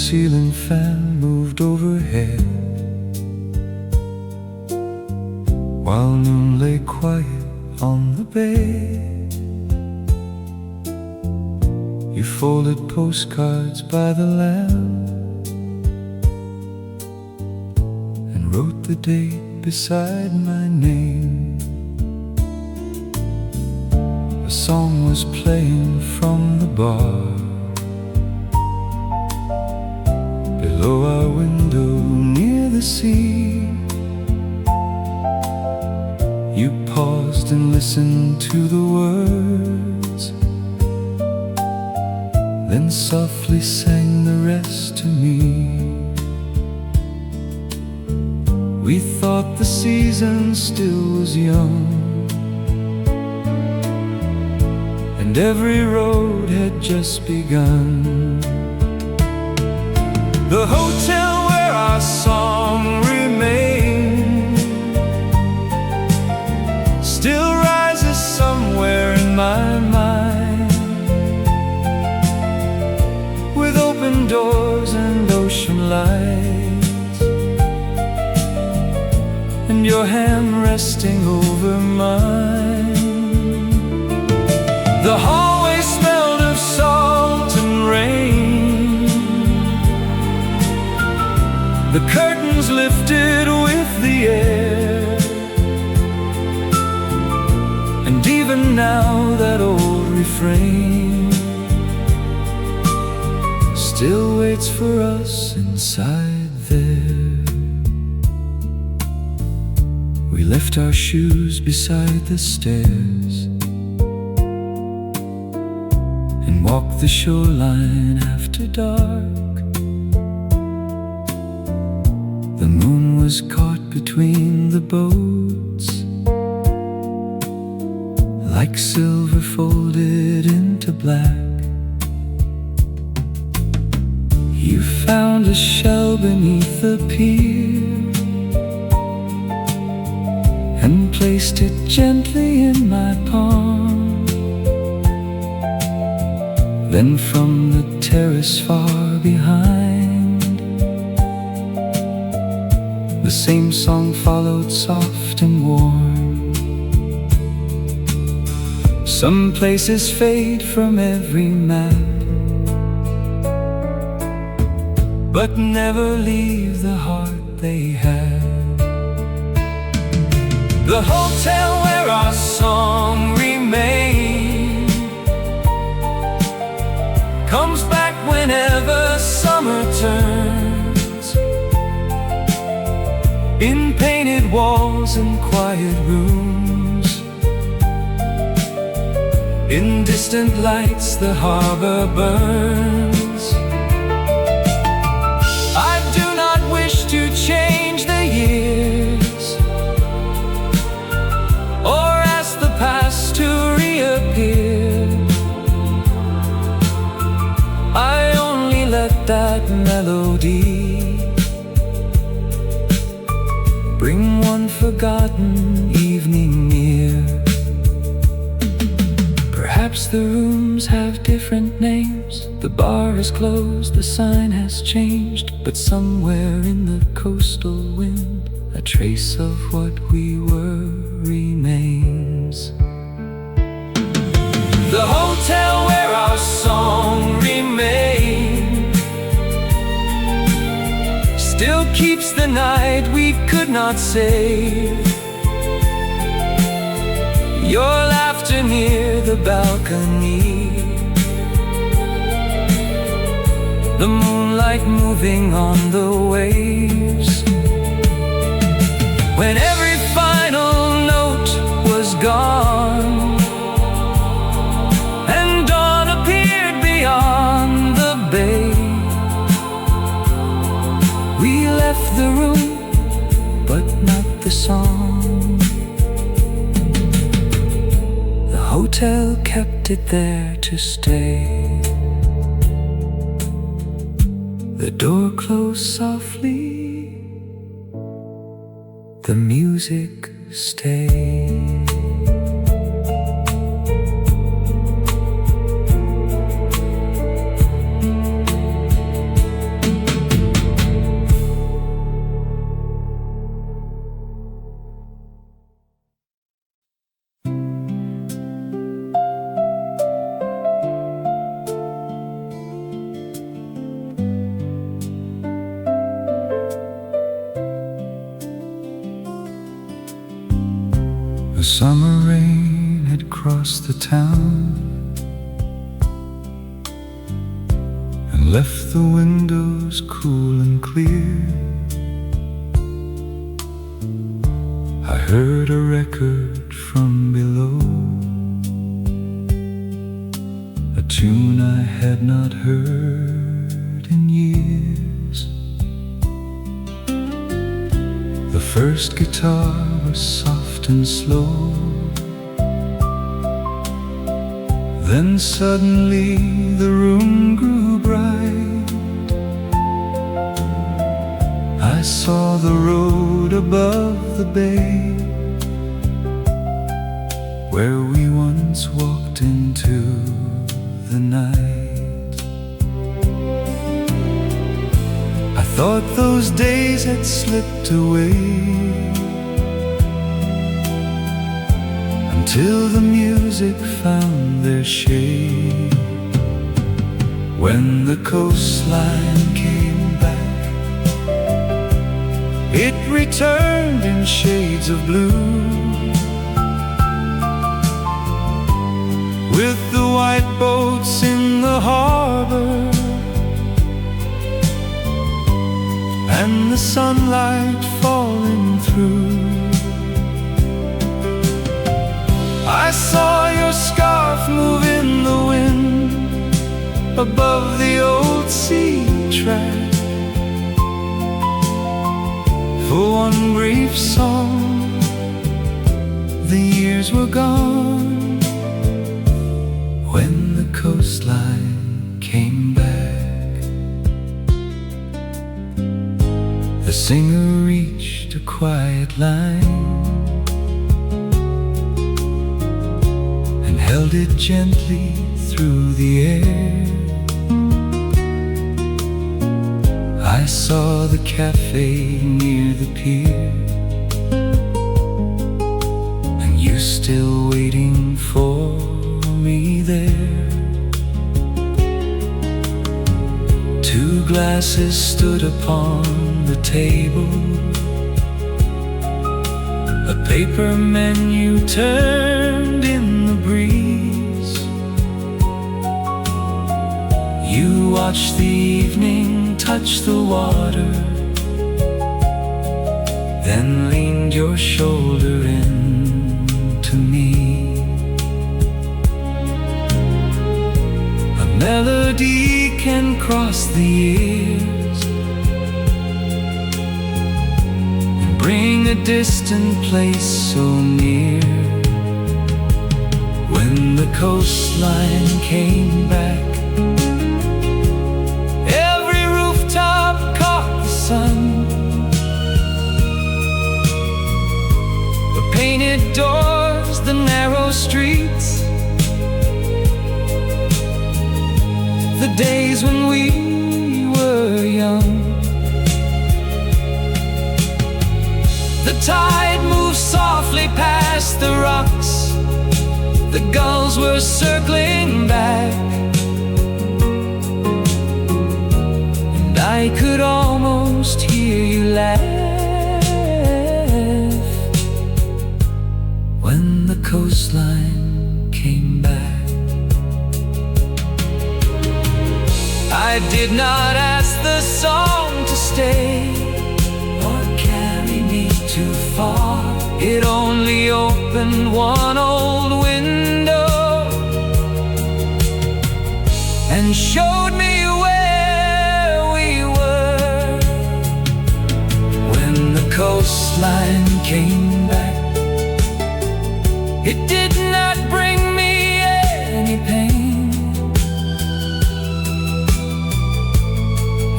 ceiling fan moved overhead, while noon lay quiet on the bed. You folded postcards by the lamp and wrote the date beside my name. A song was playing from the bar below our window near the sea. You paused and listened to the words, then softly sang the rest to me. We thought the season still was young, and every road had just begun. The hotel where our song remained still rises somewhere in my mind, with open doors and ocean lights, and your hand resting over mine. The hallway smelled of salt and rain, the curtains lifted with the air, and even now that old refrain still waits for us inside there. We left our shoes beside the stairs and walked the shoreline after dark. The moon was caught between the boats, like silver folded into black. You found a shell beneath the pier and placed it gently in my palm. Then from the terrace far behind, the same song followed, soft and warm. Some places fade from every map, but never leave the heart they have. The hotel where our song remained comes back whenever summer turns, in painted walls and quiet rooms, in distant lights the harbor burns. I do not wish to change the years or ask the past to reappear. I only let that melody bring one forgotten evening near. Perhaps the rooms have different names, the bar is closed, the sign has changed, but somewhere in the coastal wind a trace of what we were remains. The hotel where our song remained still keeps the night we could not save. Your laughter near the balcony, the moonlight moving on the waves. When every final note was gone and dawn appeared beyond the bay, we left the room, but not the song. The hotel kept it there to stay. The door closed softly, the music stayed. summer rain had crossed the town and left the windows cool and clear. I heard a record from below, a tune I had not heard in years. The first guitar was soft and slow, then suddenly the room grew bright. I saw the road above the bay, where we once walked into the night. I thought those days had slipped away, until the music found their shade. When the coastline came back, it returned in shades of blue, with the white boats in the harbor and the sunlight falling through. I saw your scarf move in the wind above the old sea track. For one brief song, the years were gone. When the coastline came back, the singer reached a quiet line and held it gently through the air. I saw the cafe near the pier, and you still waiting for me there. Two glasses stood upon the table, a paper menu turned in the breeze. You watched the evening touch the water, then leaned your shoulder into me. A melody can cross the years and bring a distant place so near. When the coastline came back, every rooftop caught the sun. The painted doors, the narrow streets, the days when we were young. The tide moved softly past the rocks, the gulls were circling back, and I could almost hear you laugh when the coastline came back. I did not ask the song to stay or carry me too far. It only opened one old window and showed me where we were. When the coastline came back, it did not bring me any pain,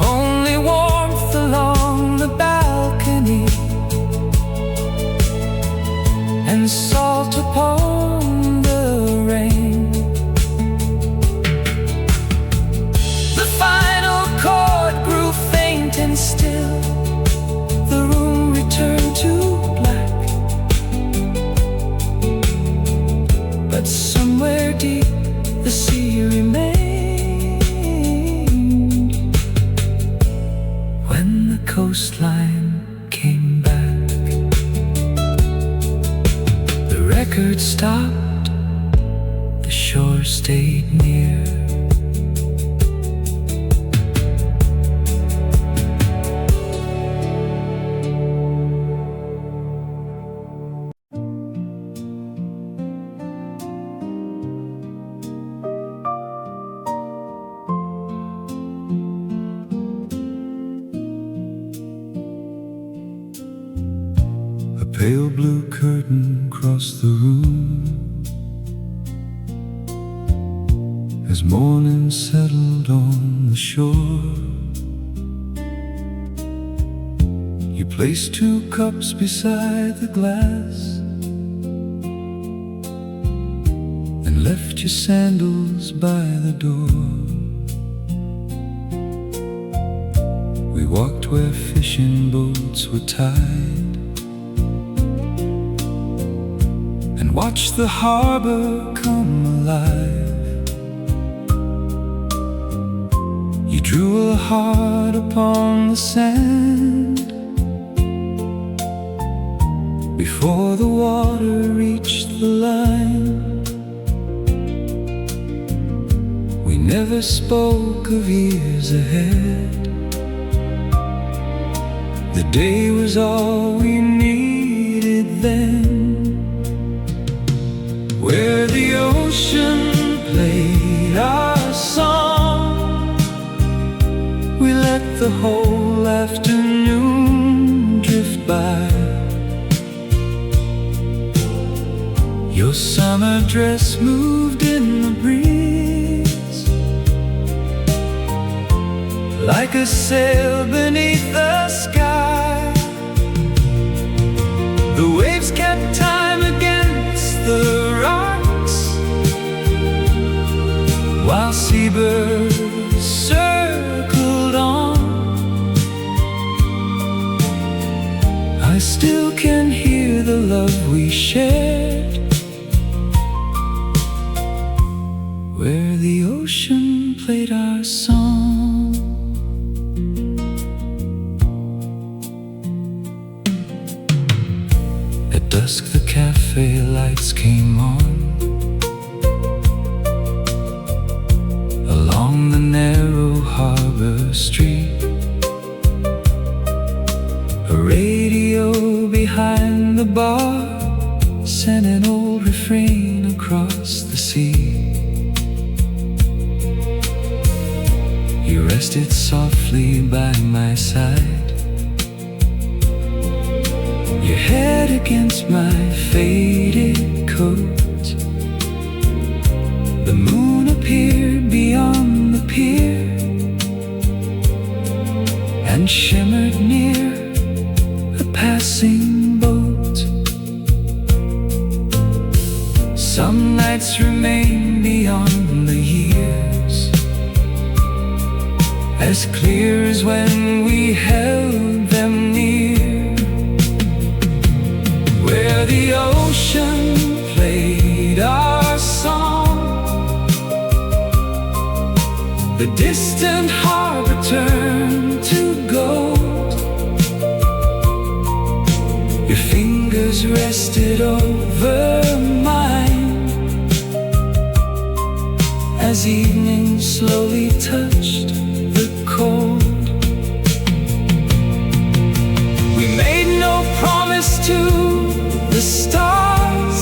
only warmth along the balcony and salt upon the rain. The final chord grew faint and still, the room returned to black, but somewhere deep the sea remained. When the coastline came back, the record stopped, the shore stayed near. Pale blue curtain crossed the room as morning settled on the shore. You placed 2 cups beside the glass and left your sandals by the door. We walked where fishing boats were tied and watch the harbor come alive. You drew a heart upon the sand before the water reached the line. We never spoke of years ahead. The day was all we needed then. Where the ocean played our song, we let the whole afternoon drift by. Your summer dress moved in the breeze like a sail beneath the sky. The waves kept time against the rocks while seabirds circled on. I still can hear the love we shared where the ocean played our song. At dusk the cafe lights came on. Along the narrow harbor street, a radio behind the bar sent an old refrain across the sea. You rested softly by my side, your head against my faded coat. The moon appeared beyond the pier and shimmered near a passing boat. Some nights remain beyond the years, as clear as when we held them near. Where the ocean played our song, the distant harbor turned to gold. Your fingers rested over mine as evening slowly touched the cold. We made no promise to the stars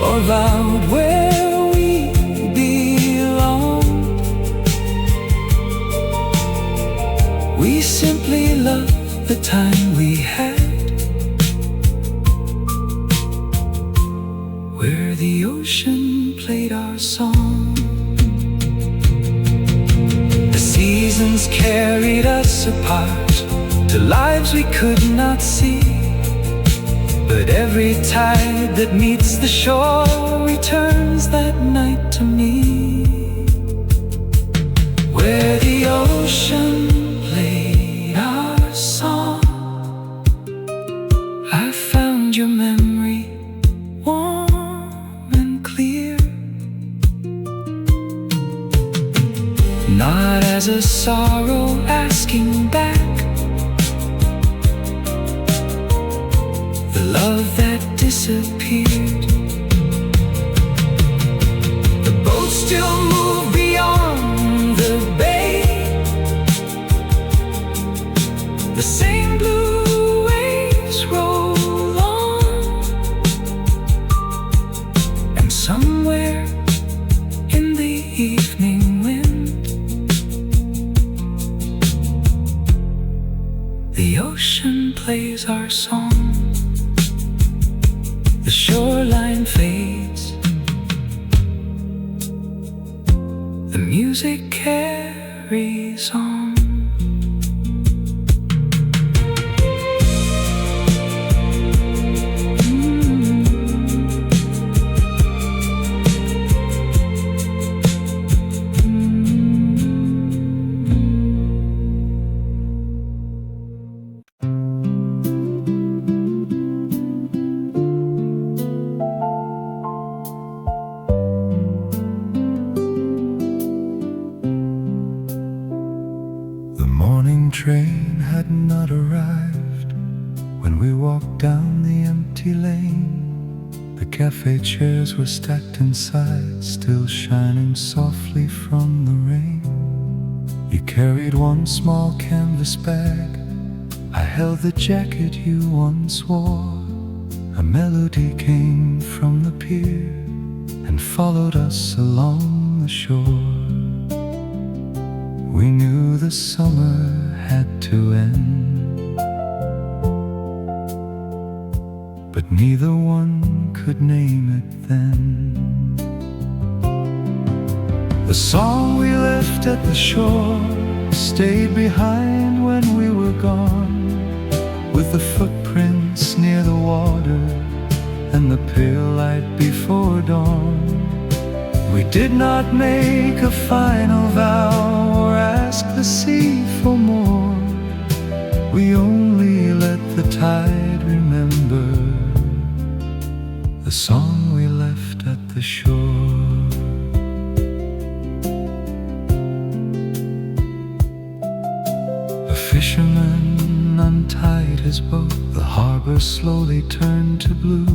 or vowed where we belonged. We simply loved the time we had where the ocean played our song. The seasons carried us apart to lives we could not see, but every tide that meets the shore returns that night to me. Where the ocean played our song, I found your memory warm and clear, not as a sorrow asking back the love that disappeared. The boats still move beyond the bay. The same blue waves roll on, and somewhere in the evening wind, the ocean plays our song. The shoreline fades, the music carries on. Train had not arrived when we walked down the empty lane. The cafe chairs were stacked inside, still shining softly from the rain. You carried one small canvas bag, I held the jacket you once wore. A melody came from the pier and followed us along the shore. We knew the summer had to end, but neither one could name it then. The song we left at the shore stayed behind when we were gone, with the footprints near the water and the pale light before dawn. We did not make a final vow or ask the sea for more. We only let the tide remember the song we left at the shore. A fisherman untied his boat, the harbor slowly turned to blue.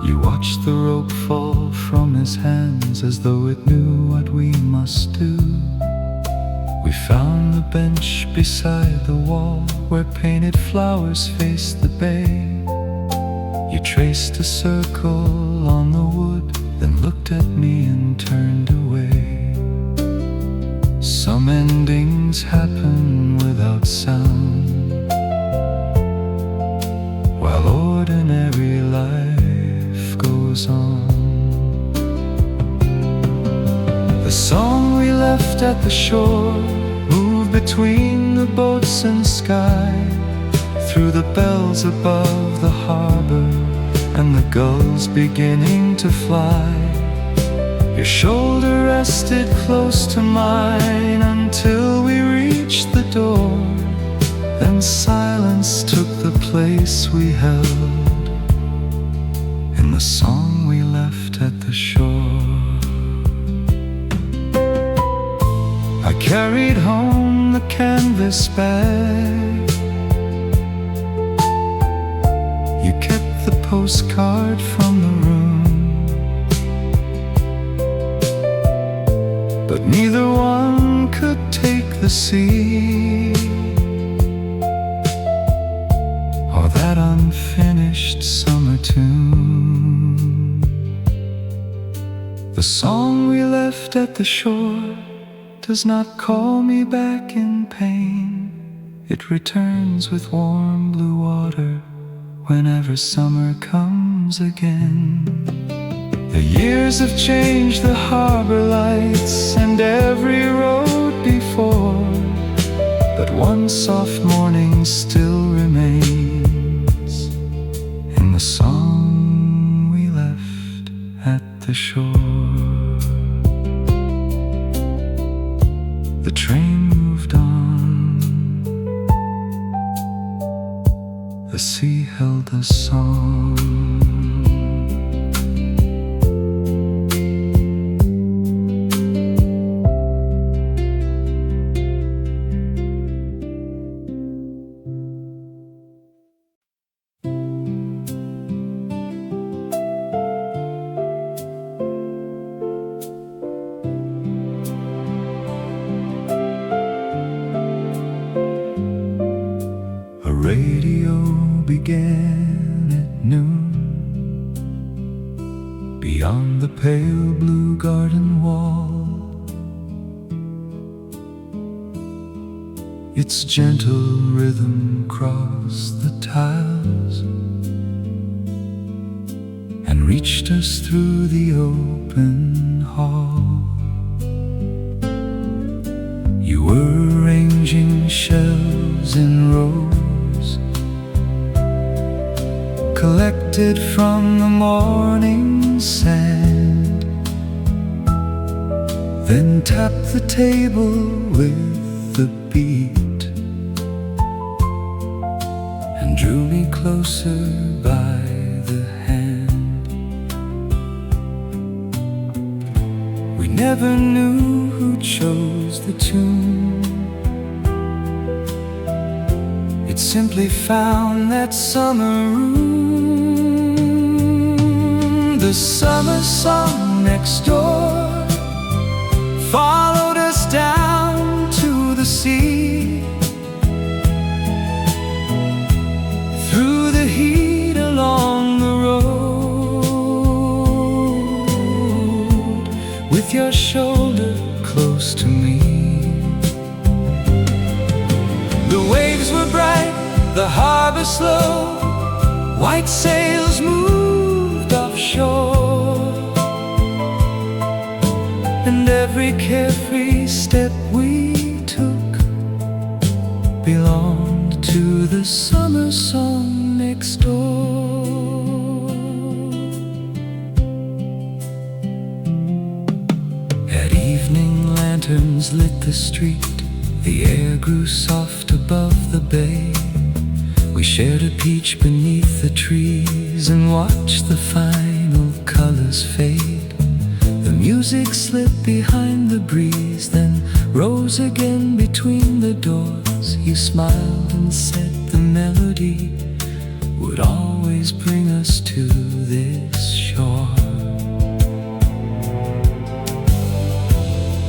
You watched the rope fall from his hands as though it knew what we must do. We found the bench beside the wall where painted flowers faced the bay. You traced a circle on the wood, then looked at me and turned away. Some endings happen without sound, while ordinary life goes on. The song we left at the shore moved between the boats and sky, through the bells above the harbor and the gulls beginning to fly. Your shoulder rested close to mine until we reached the door. Then silence took the place we held in the song we left at the shore. I carried home the canvas bag. You kept the postcard from the room, but neither one could take the sea or that unfinished summer tune. The song we left at the shore does not call me back in pain. It returns with warm blue water whenever summer comes again. The years have changed the harbor lights and every road before, but one soft morning still remains in the song we left at the shore. The train moved on, the sea held a song. radio began at noon. Beyond the pale blue garden wall, its gentle rhythm crossed the tiles and reached us through the open hall. You were arranging shells in rows, collected from the morning sand, then tapped the table with the beat and drew me closer by the hand. We never knew who chose the tune. It simply found that summer room. The summer song next door followed us down to the sea, through the heat along the road, with your shoulder close to me. The waves were bright, the harbor slow, white sails moved offshore, and every carefree step we took belonged to the summer song next door. At evening, lanterns lit the street. The air grew soft above the bay. We shared a peach beneath the trees and watched the final colors fade. The music slipped behind the breeze, then rose again between the doors. You smiled and said the melody would always bring us to this shore.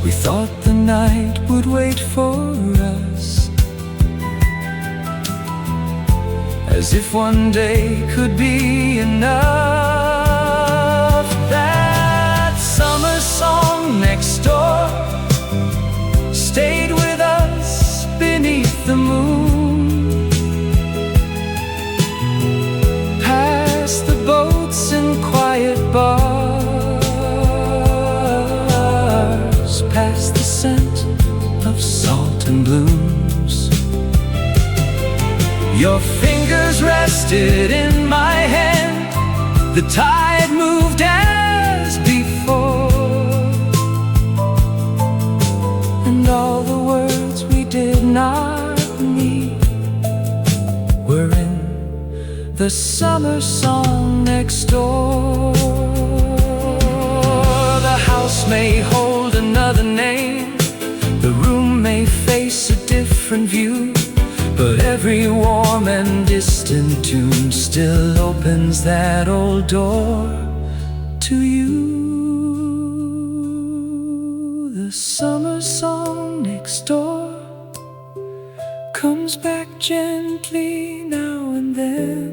We thought the night would wait for us, as if one day could be enough. That summer song next door stayed with us beneath the moon, past the boats and quiet bars, past the scent of salt and blooms. Your fingers rested in my hand, the tide moved as before, and all the words we did not need were in the summer song next door. The house may hold another name, the room may face a different view, but every warm and distant tune still opens that old door to you. The summer song next door comes back gently now and then,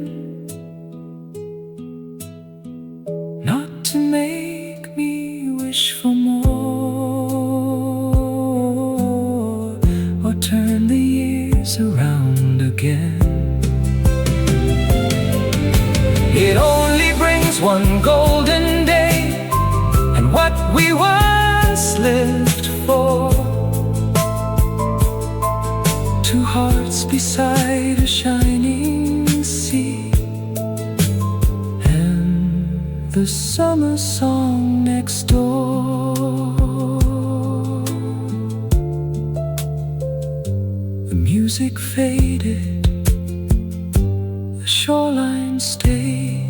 not to make me wish for more, or turn the years around again. It only brings one golden day, and what we once lived for. Two hearts beside a shining sea, and the summer song next door. The music faded, the shoreline stayed.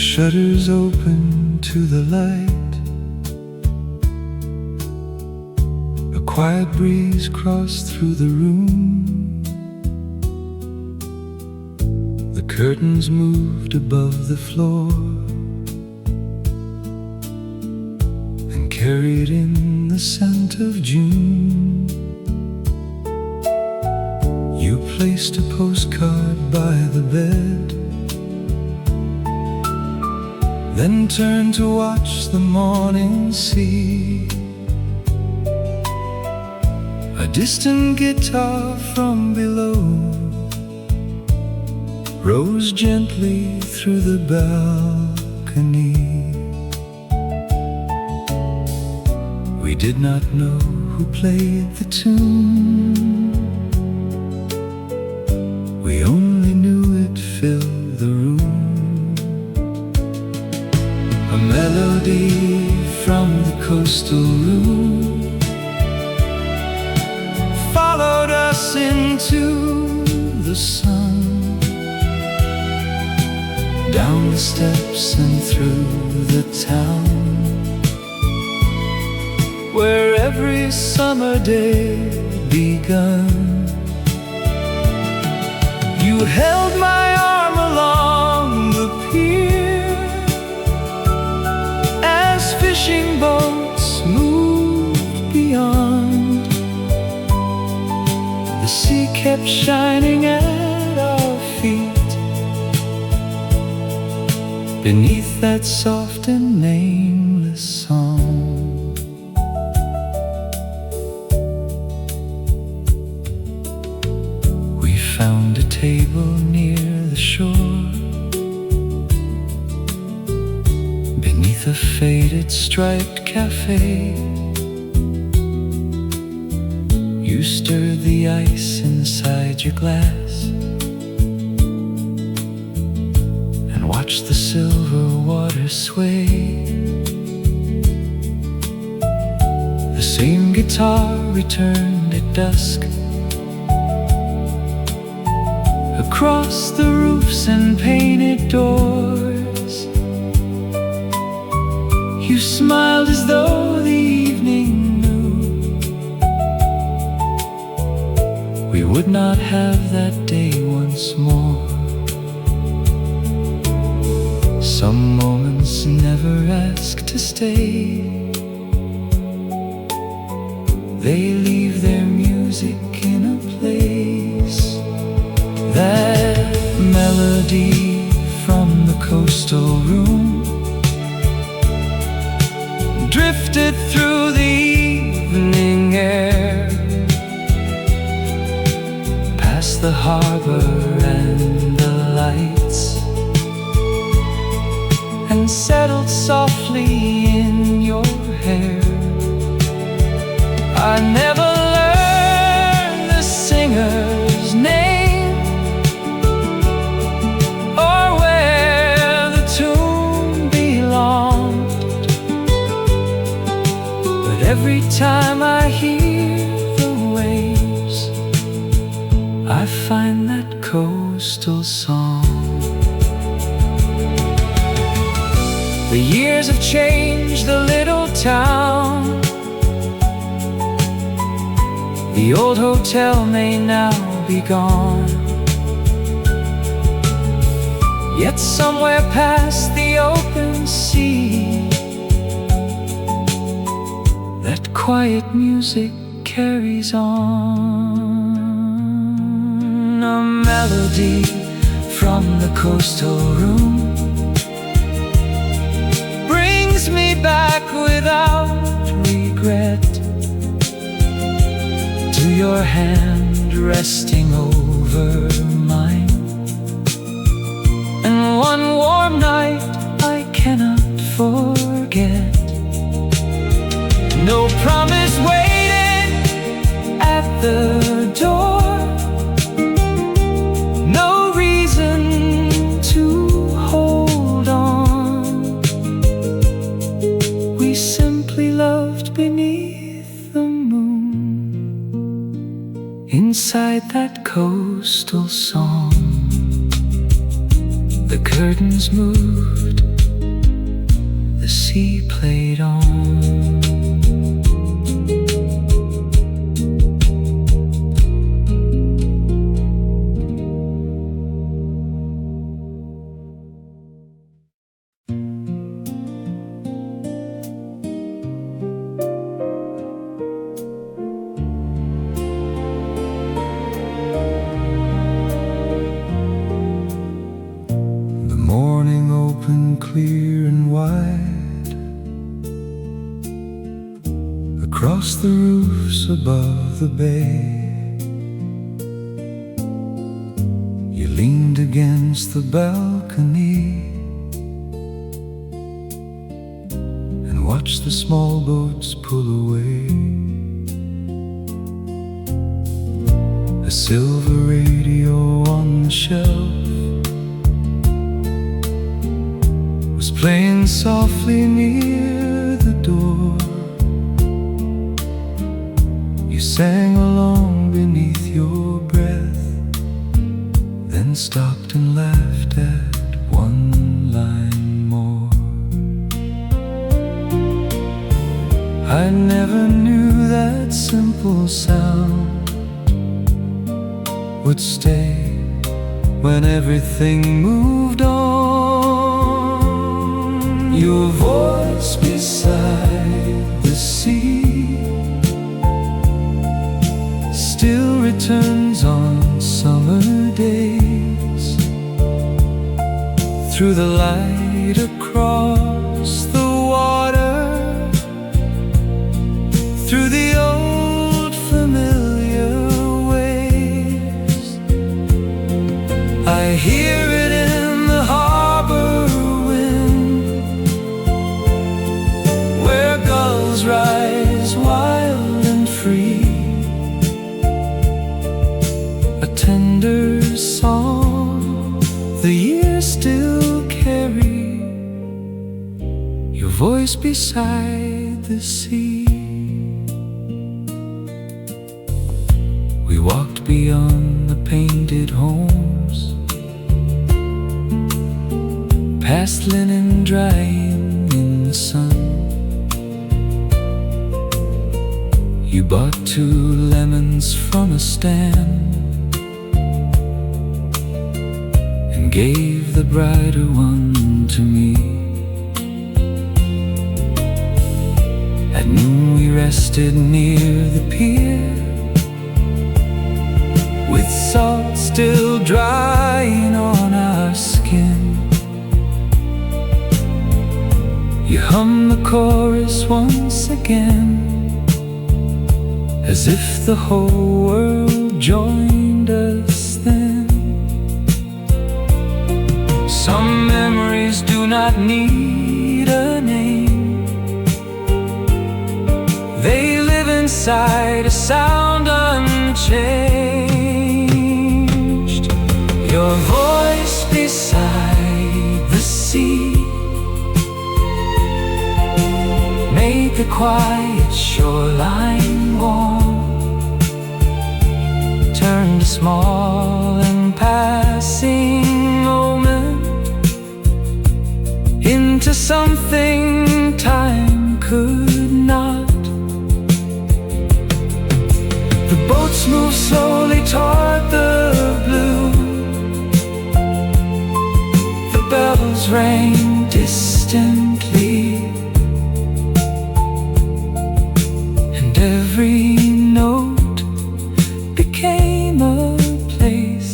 shutters open to the light. A quiet breeze crossed through the room. The curtains moved above the floor and carried in the scent of June. You placed a postcard by the bed, then turned to watch the morning sea. A distant guitar from below rose gently through the balcony. We did not know who played the tune. We only knew it filled the room. A melody from the coastal room followed us into the sun, down the steps and through the town, where every summer day begun. You held my arm along the pier as fishing boats moved beyond. The sea kept shining at our feet beneath that soft and nameless song. We found a table near the shore, beneath a faded striped cafe. You stirred the ice inside your glass and watched the silver water sway. The same guitar returned at dusk across the roofs and painted doors. You smiled as though the evening knew we would not have that day once more. Some moments never ask to stay. They leave their music in a place. That melody from the coastal room drifted through the evening air, past the harbor and the lights, and settled softly in your hair. I never learned the singer's name or where the tune belonged, but every time I hear the waves, I find that coastal song. The years have changed the little town. The old hotel may now be gone, yet somewhere past the open sea, that quiet music carries on. A melody from the coastal room brings me back without regret to your hand resting over mine. And one warm night I cannot forget. No promise waited at the door, no reason to hold on. We simply loved beneath the moon, inside that coastal song. The curtains moved sea played on. Clear and wide across the roofs above the bay. You leaned against the balcony and watched the small boats pull away. A silver radio on the shelf playing softly near the door. You sang along beneath your breath, then stopped and laughed at one line more. I never knew that simple sound would stay when everything moved on. Your voice beside the sea still returns on summer days, through the light across the water, through the old familiar ways. I hear it in the harbor rise wild and free, a tender song the years still carry, your voice beside the sea. We walked beyond the painted homes, past linen drying in the sun. You bought 2 lemons from a stand and gave the brighter one to me. At noon we rested near the pier, with salt still drying on our skin. You hummed the chorus once again, as if the whole world joined us then. Some memories do not need a name, they live inside a sound unchanged. Your voice beside the sea made the quiet shoreline warm, turned a small and passing moment into something time could not. The boats moved slowly toward the blue, the bells rang distantly, and every note became a place,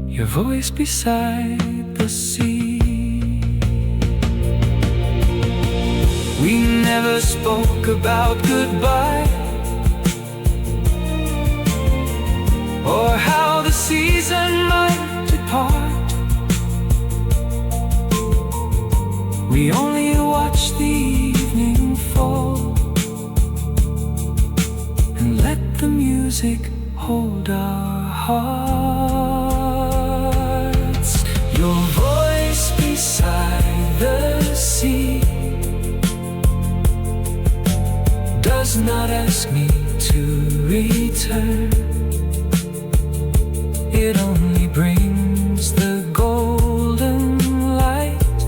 your voice beside the sea. We never spoke about goodbye, or how the season might depart. We only watched the evening fall and let the music hold our hearts. Your voice beside the sea does not ask me to return, it only brings the golden light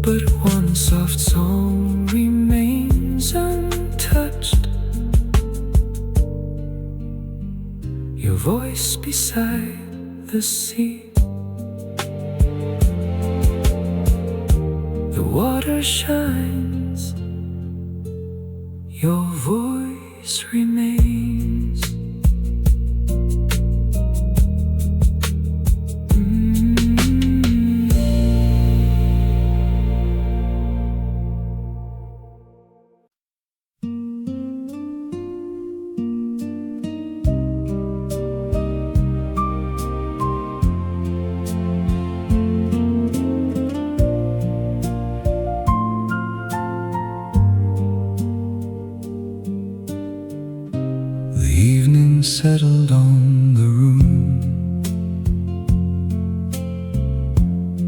but one soft song remains untouched. Your voice beside the sea. The water shines, your voice remains. Settled on the room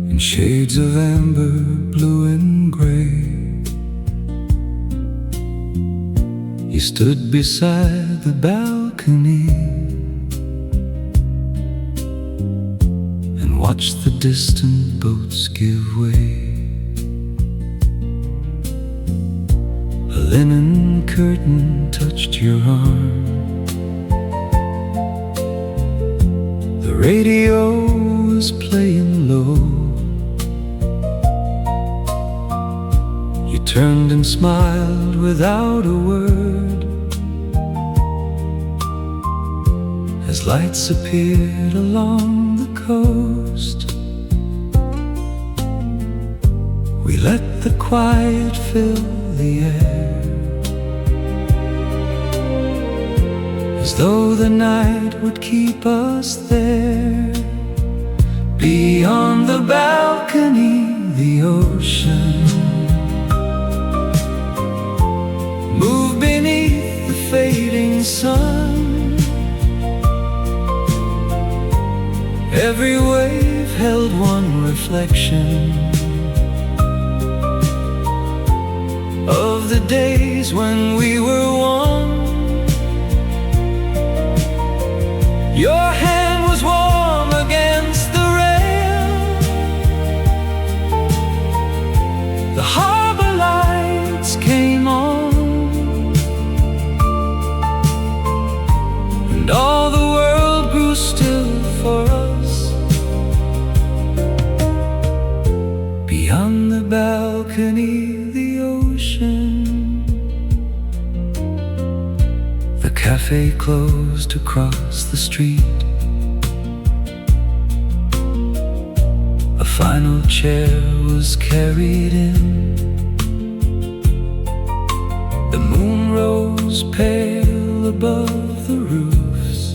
in shades of amber, blue and gray. He stood beside the balcony and watched the distant boats give way. A linen curtain touched your arm. The radio was playing low. You turned and smiled without a word as lights appeared along the coast. We let the quiet fill the air, as though the night would keep us there. Beyond the balcony, the ocean moved beneath the fading sun. Every wave held one reflection of the days when we were one. Your hand was warm against the rail. The harbor lights came on, and all the world grew still for us. Beyond the balcony, the ocean. The cafe closed across the street. A final chair was carried in. The moon rose pale above the roofs,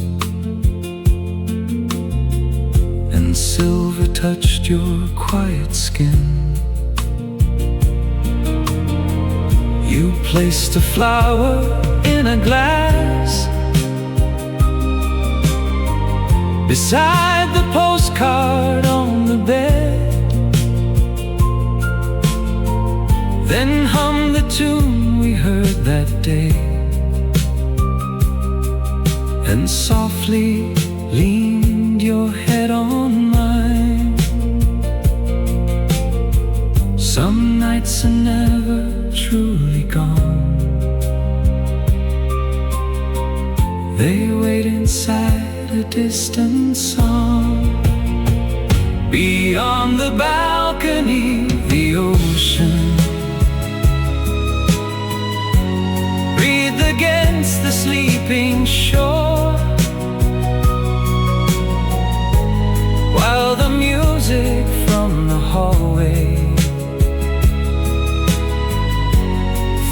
and silver touched your quiet skin. You placed a flower in a glass beside the postcard on the bed, then hummed the tune we heard that day, and softly leaned your head on mine. Some nights are never truly gone. They wait inside a distant song. Beyond the balcony, the ocean breathed against the sleeping shore, while the music from the hallway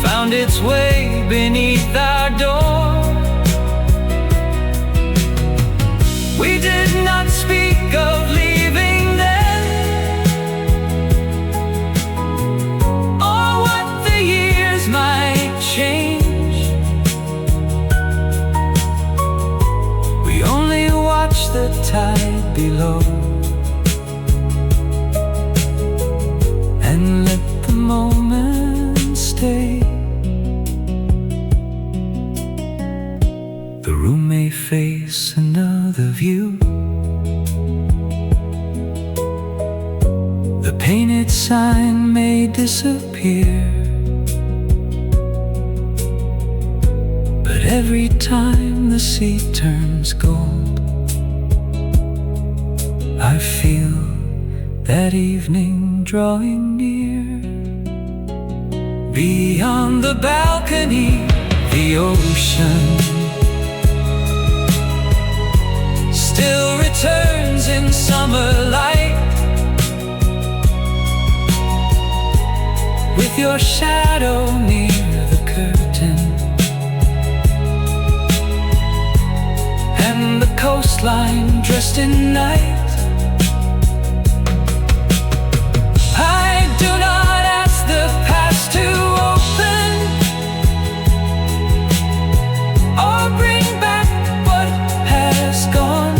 found its way beneath our door. We did not speak of leaving then, or what the years might change. We only watched the tide below and let the moment stay. The room may face another view. The painted sign may disappear, but every time the sea turns gold, I feel that evening drawing near. Beyond the balcony, the ocean still returns in summer light, with your shadow near the curtain, and the coastline dressed in night. I do not ask the past to open or bring back what has gone.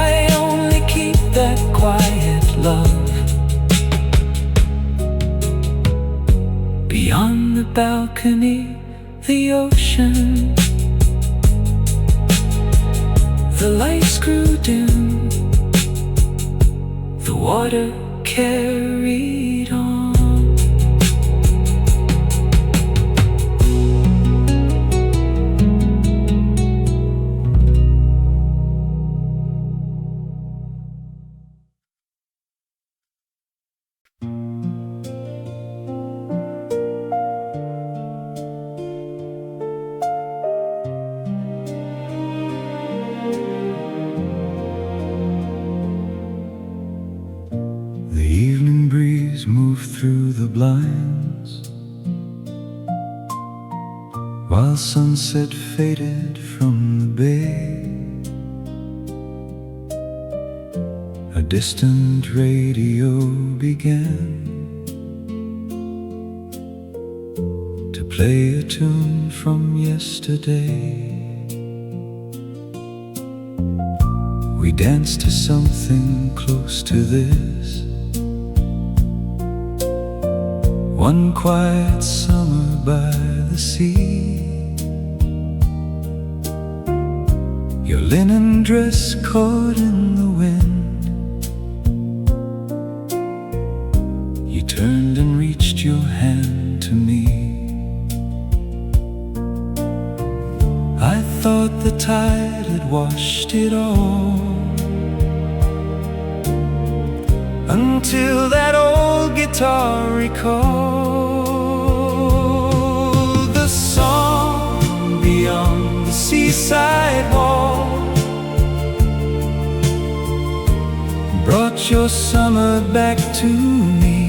I only keep that quiet love beyond the balcony, the ocean. The lights grew dim, the water carried on. The evening breeze moved through the blinds, while sunset faded from the bay. A distant radio began to play a tune from yesterday. We danced to something close to this, one quiet summer by the sea. Your linen dress caught in the wind, you turned and reached your hand to me. I thought the tide had washed it all, until that old guitar recalled the song beyond the seaside wall, brought your summer back to me.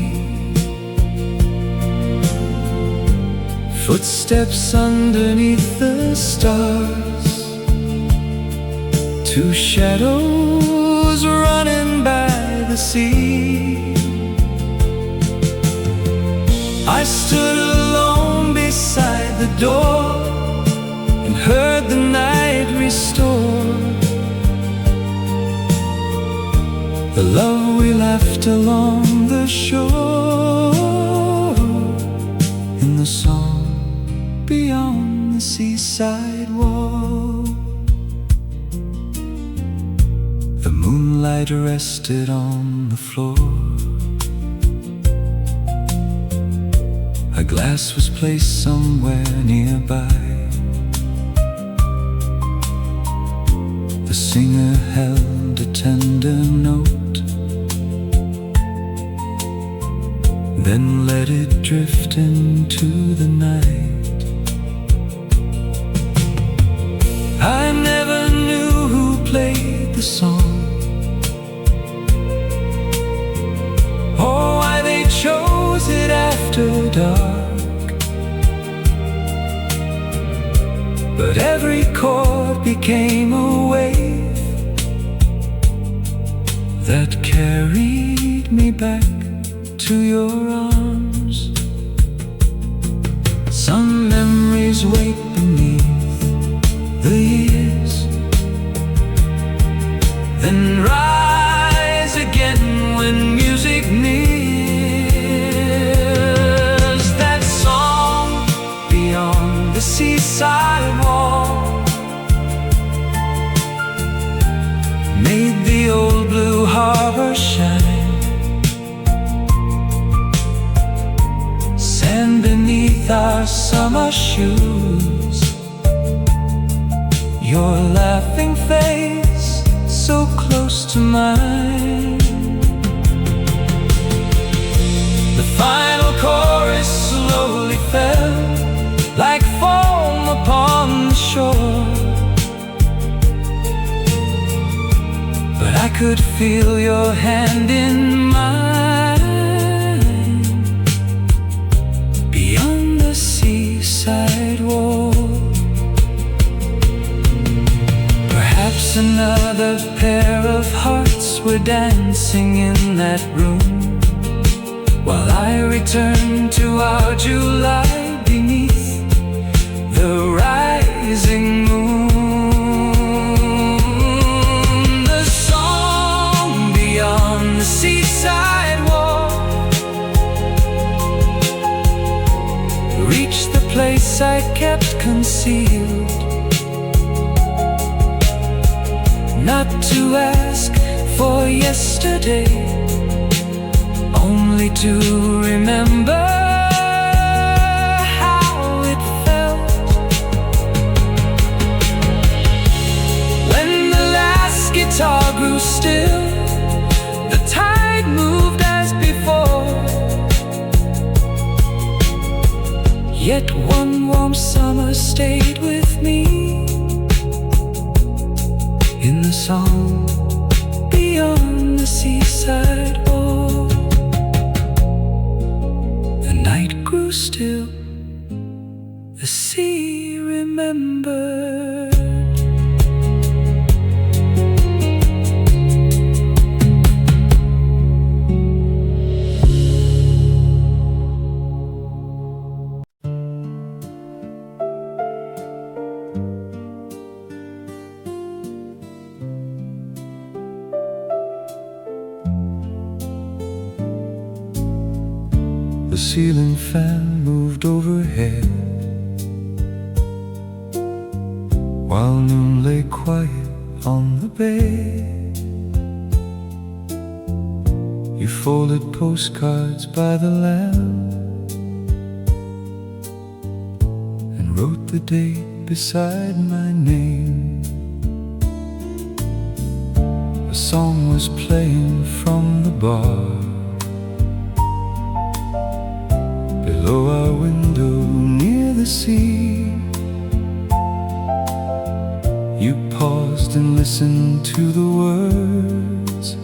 Footsteps underneath the stars, two shadows running by the sea. I stood alone beside the door and heard the night restore the love we left along the shore, in the song beyond the seaside wall. The moonlight rested on the floor, a glass was placed somewhere nearby. The singer held a tender note, then let it drift into the night. I never knew who played the song, or why they chose it after dark, but every chord became a wave that carried me back to your arms. Some memories wait beneath the years, then rise again when music nears. That song beyond the seaside wall made the old blue shoes. Your laughing face so close to mine. The final chorus slowly fell like foam upon the shore, but I could feel your hand in mine beyond the seaside wall. Perhaps another pair of hearts were dancing in that room, while I returned to our July beneath the rising moon. The song beyond the seaside wall reached the place I kept concealed, not to ask for yesterday, only to remember how it felt when the last guitar grew still. The tide moved as before, yet one warm summer stayed with me in the song beyond the seaside wall. The night grew still, the sea remembered. The ceiling fan moved overhead, while noon lay quiet on the bed. You folded postcards by the lamp and wrote the date beside my name. A song was playing from the bar below our window near the sea. You paused and listened to the words,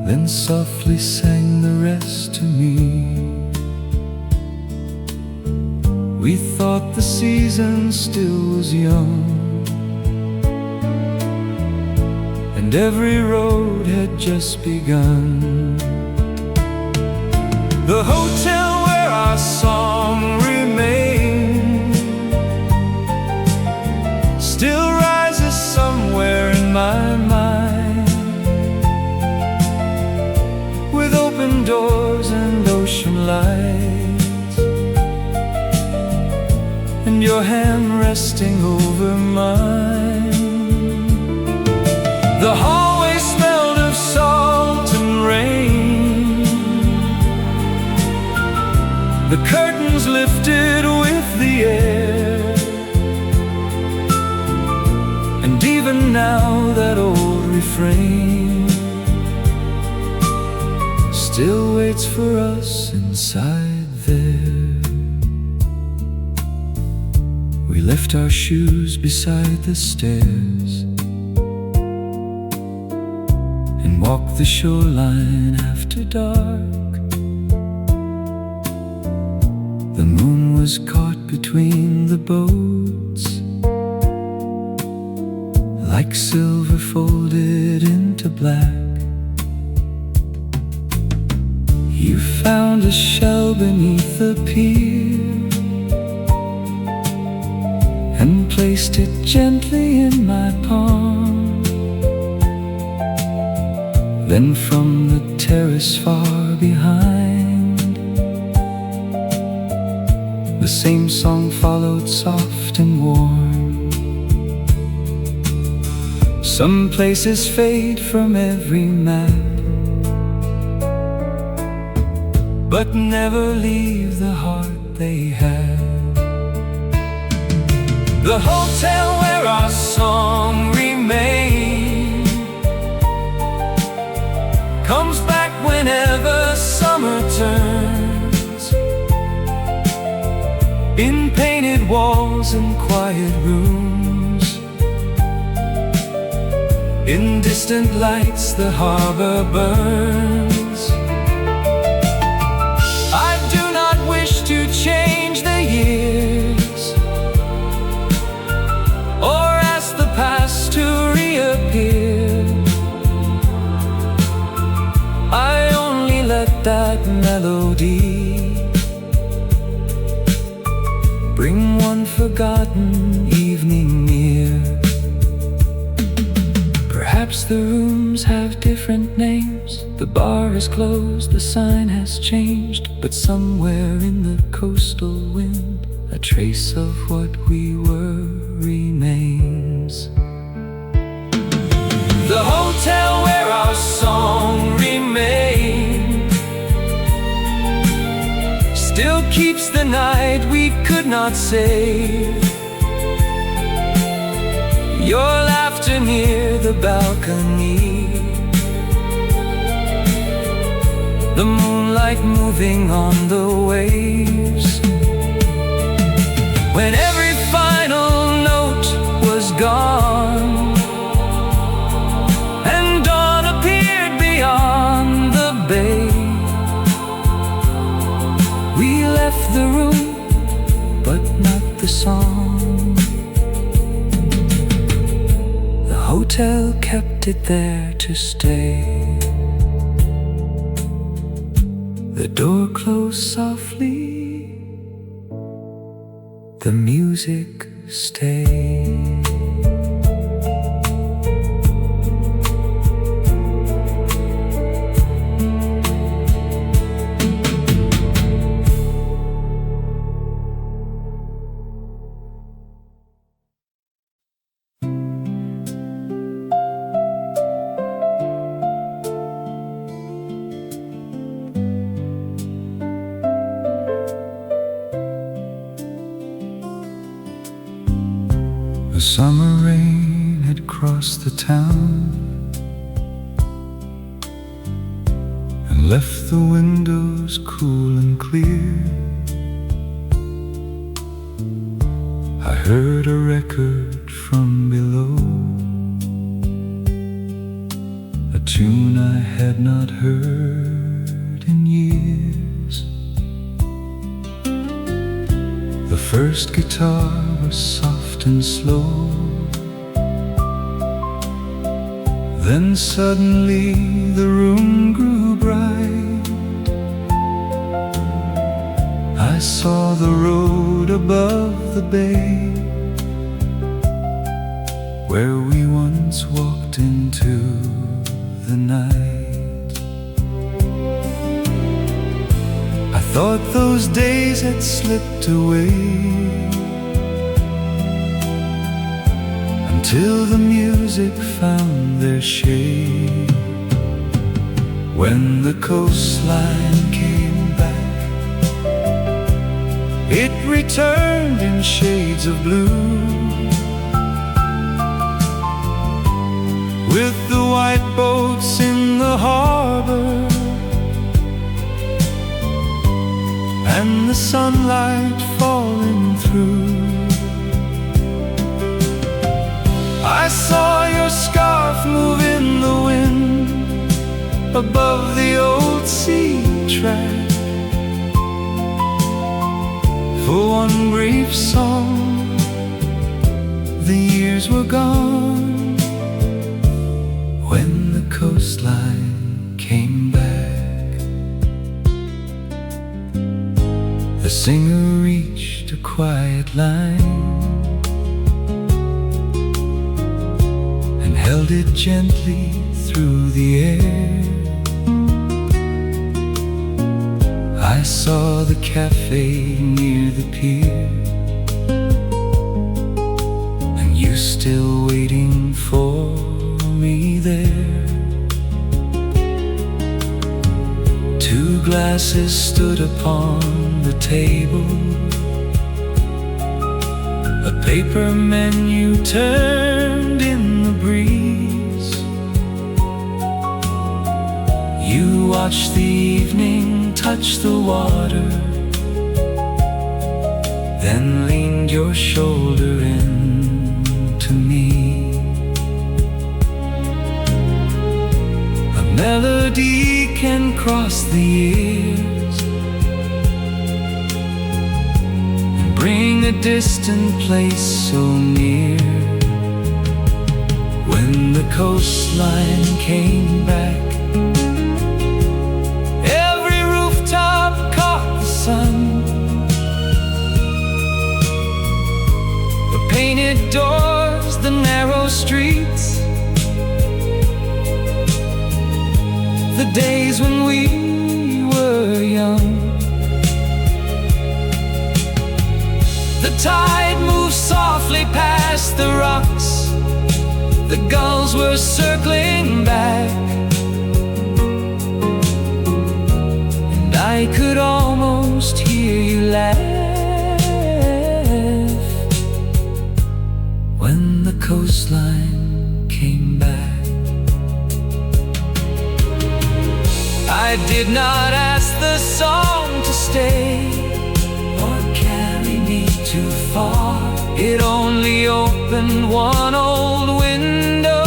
then softly sang the rest to me. We thought the season still was young, and every road had just begun. The hotel where our song remained still rises somewhere in my mind, with open doors and ocean lights, and your hand resting over mine. The hallway smelled of salt and rain, the curtains lifted with the air, and even now that old refrain still waits for us inside there. We left our shoes beside the stairs and walked the shoreline after dark. The moon was caught between the boats, like silver folded into black. You found a shell beneath the pier and placed it gently in my palm. Then from the terrace far behind, the same song followed, soft and warm. Some places fade from every map, but never leave the heart they have. The hotel where our song remains comes back whenever summer turns. In painted walls and quiet rooms, in distant lights the harbor burns. I do not wish to change the years or ask the past to reappear. I only let that melody bring one forgotten evening near. Perhaps the rooms have different names, the bar is closed, the sign has changed, but somewhere in the coastal wind a trace of what we were remains. The hotel where our song remained still keeps the night we could not save. Your laughter near the balcony, the moonlight moving on the waves. When every final note was gone and dawn appeared beyond the bay, we left the room, but not the song. The hotel kept it there to stay. The door closed softly, the music stayed. The summer rain had crossed the town and left the windows cool and clear. I heard a record from below, a tune I had not heard in years. The first guitar was soft and slow, then suddenly the room grew bright. I saw the road above the bay, where we once walked into the night. I thought those days had slipped away, till the music found their shade. When the coastline came back, it returned in shades of blue, with the white boats in the harbor and the sunlight falling through. I saw your scarf move in the wind above the old sea track. For one brief song, the years were gone. When the coastline came back, the singer reached a quiet line, held it gently through the air. I saw the cafe near the pier, and you still waiting for me there. Two glasses stood upon the table, a paper menu turned in the breeze. You watched the evening touch the water, then leaned your shoulder into me. A melody can cross the years and bring a distant place so near. When the coastline came back, every rooftop caught the sun. The painted doors, the narrow streets, the days when we were young. The tide moved softly past the rocks, the gulls were circling back, and I could almost hear you laugh when the coastline came back. I did not ask the song to stay or carry me too far. It only opened one old window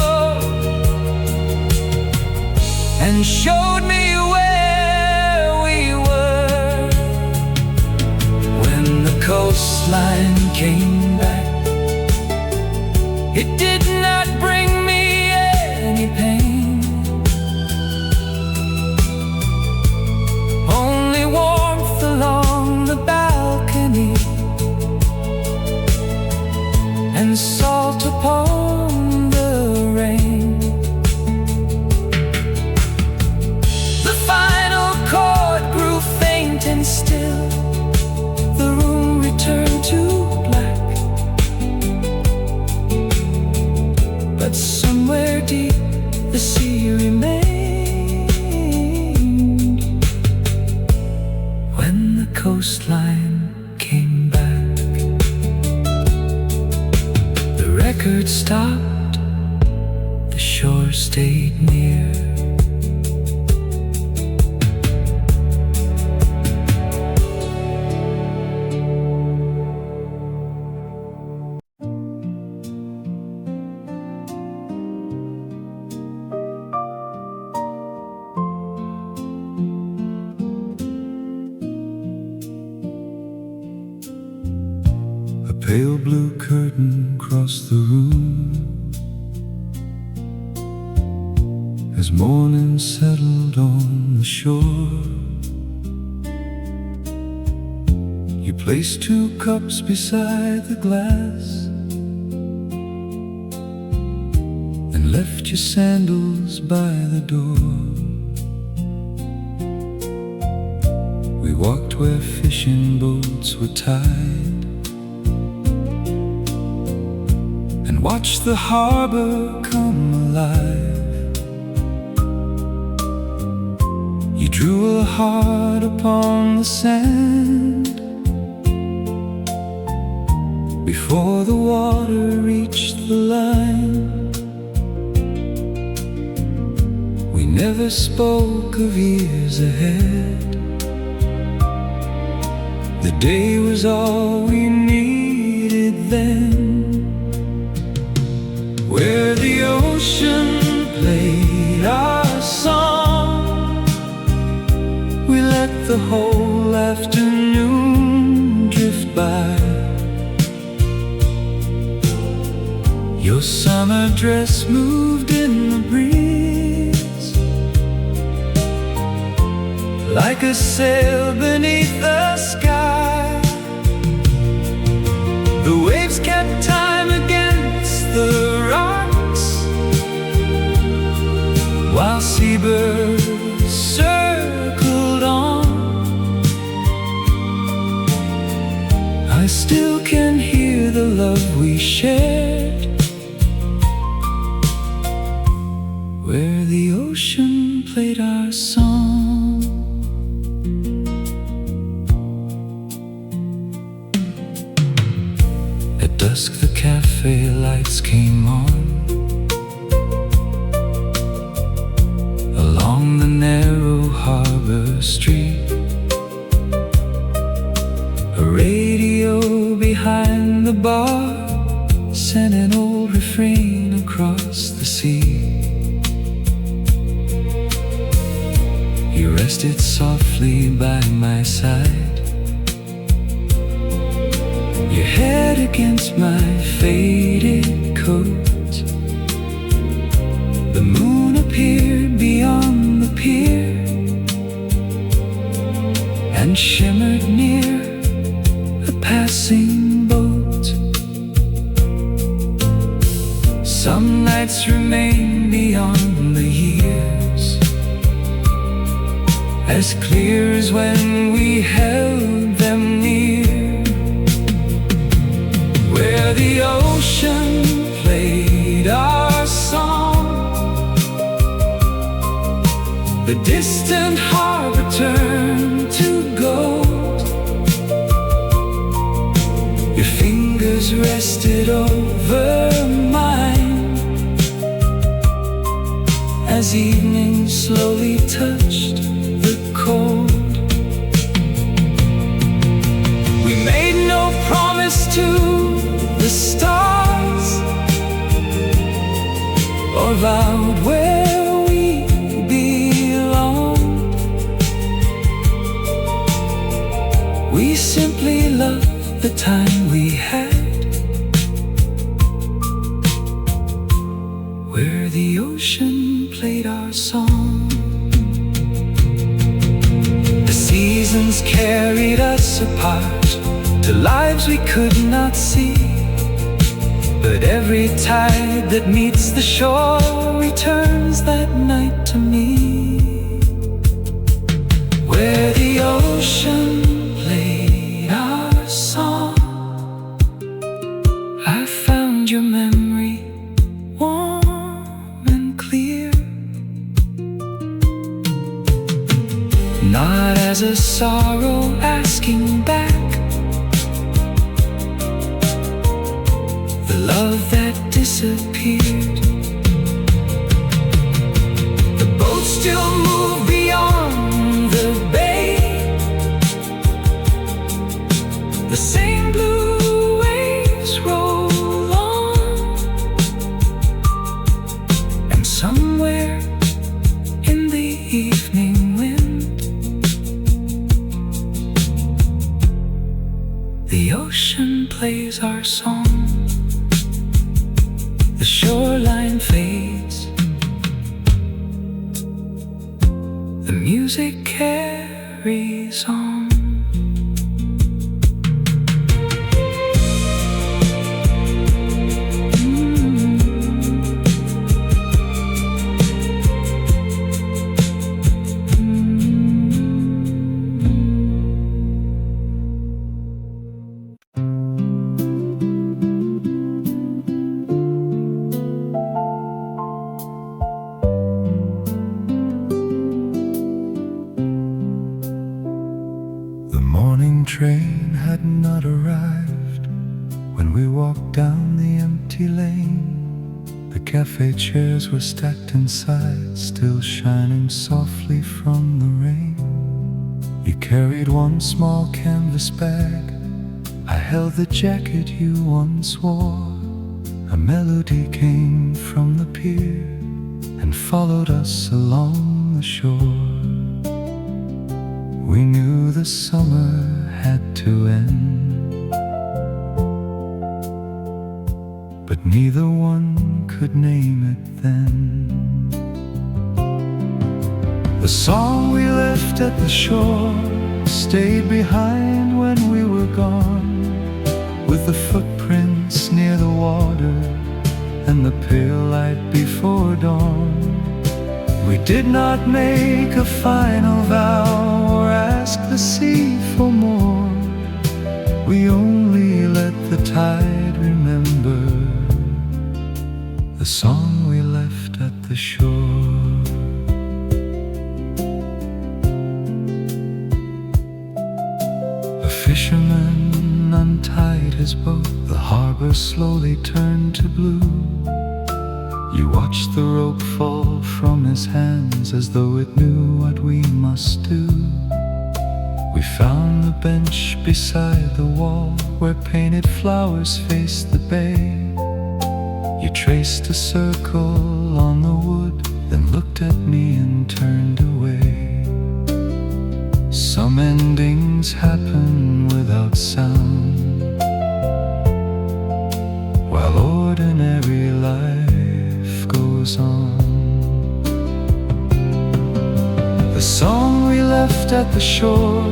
and showed me where we were. When the coastline came back, it did not bring me any pain, only warmth along the balcony and salt upon the rain. The final chord grew faint and still, the room returned to black, but somewhere deep the sea remained. When the coastline came back, the record stopped, the shore stayed near. A pale blue curtain crossed the room as morning settled on the shore. You placed two cups beside the glass and left your sandals by the door. We walked where fishing boats were tied and watched the harbor come alive. You drew a heart upon the sand before the water reached the line. We never spoke of years ahead. The day was all we needed then. Where the ocean played our song, we let the whole afternoon drift by. Your summer dress moved in the breeze like a sail beneath the sky. The waves kept time against the rocks while seabirds circled on. I still can hear the love we shared where the ocean played our song. At dusk the cafe lights came on. Along the narrow harbor street, a radio behind the bar sent an old refrain across the sea. You rested softly by my side, your head against my faded coat. The moon appeared beyond the pier and shimmered near a passing boat. Some nights remain beyond the years, as clear as when we held them near, where the ocean played our song. The distant harbor turned to gold. Your fingers rested over mine as evening slowly touched the cold. We made no promise to the stars, or vowed where we belonged. We simply loved the time we had, where the ocean played our song. The seasons carried us apart to lives we could not see, but every tide that meets the shore returns that night to me, where the ocean played our song. I found your memory warm and clear, not as a sorrow asking back, the love that disappeared. The boat still moved beyond the bay, the same blue waves roll on, and somewhere in the evening wind, the ocean plays our song. The shoreline fades, the music carries on. Train had not arrived when we walked down the empty lane. The cafe chairs were stacked inside, still shining softly from the rain. You carried one small canvas bag, I held the jacket you once wore. A melody came from the pier and followed us along the shore. We knew the summer had to end, but neither one could name it then. The song we left at the shore stayed behind when we were gone, with the footprints near the water and the pale light before dawn. We did not make a final vow or ask the sea for more. We only let the tide remember the song we left at the shore. A fisherman untied his boat, the harbor harbor slowly turned to blue. You watched the rope fall from his hands as though it knew what we must do. We found the bench beside the wall where painted flowers faced the bay. You traced a circle on the wood, then looked at me and turned away. Some endings happen without sound, while ordinary life goes on. The song we left at the shore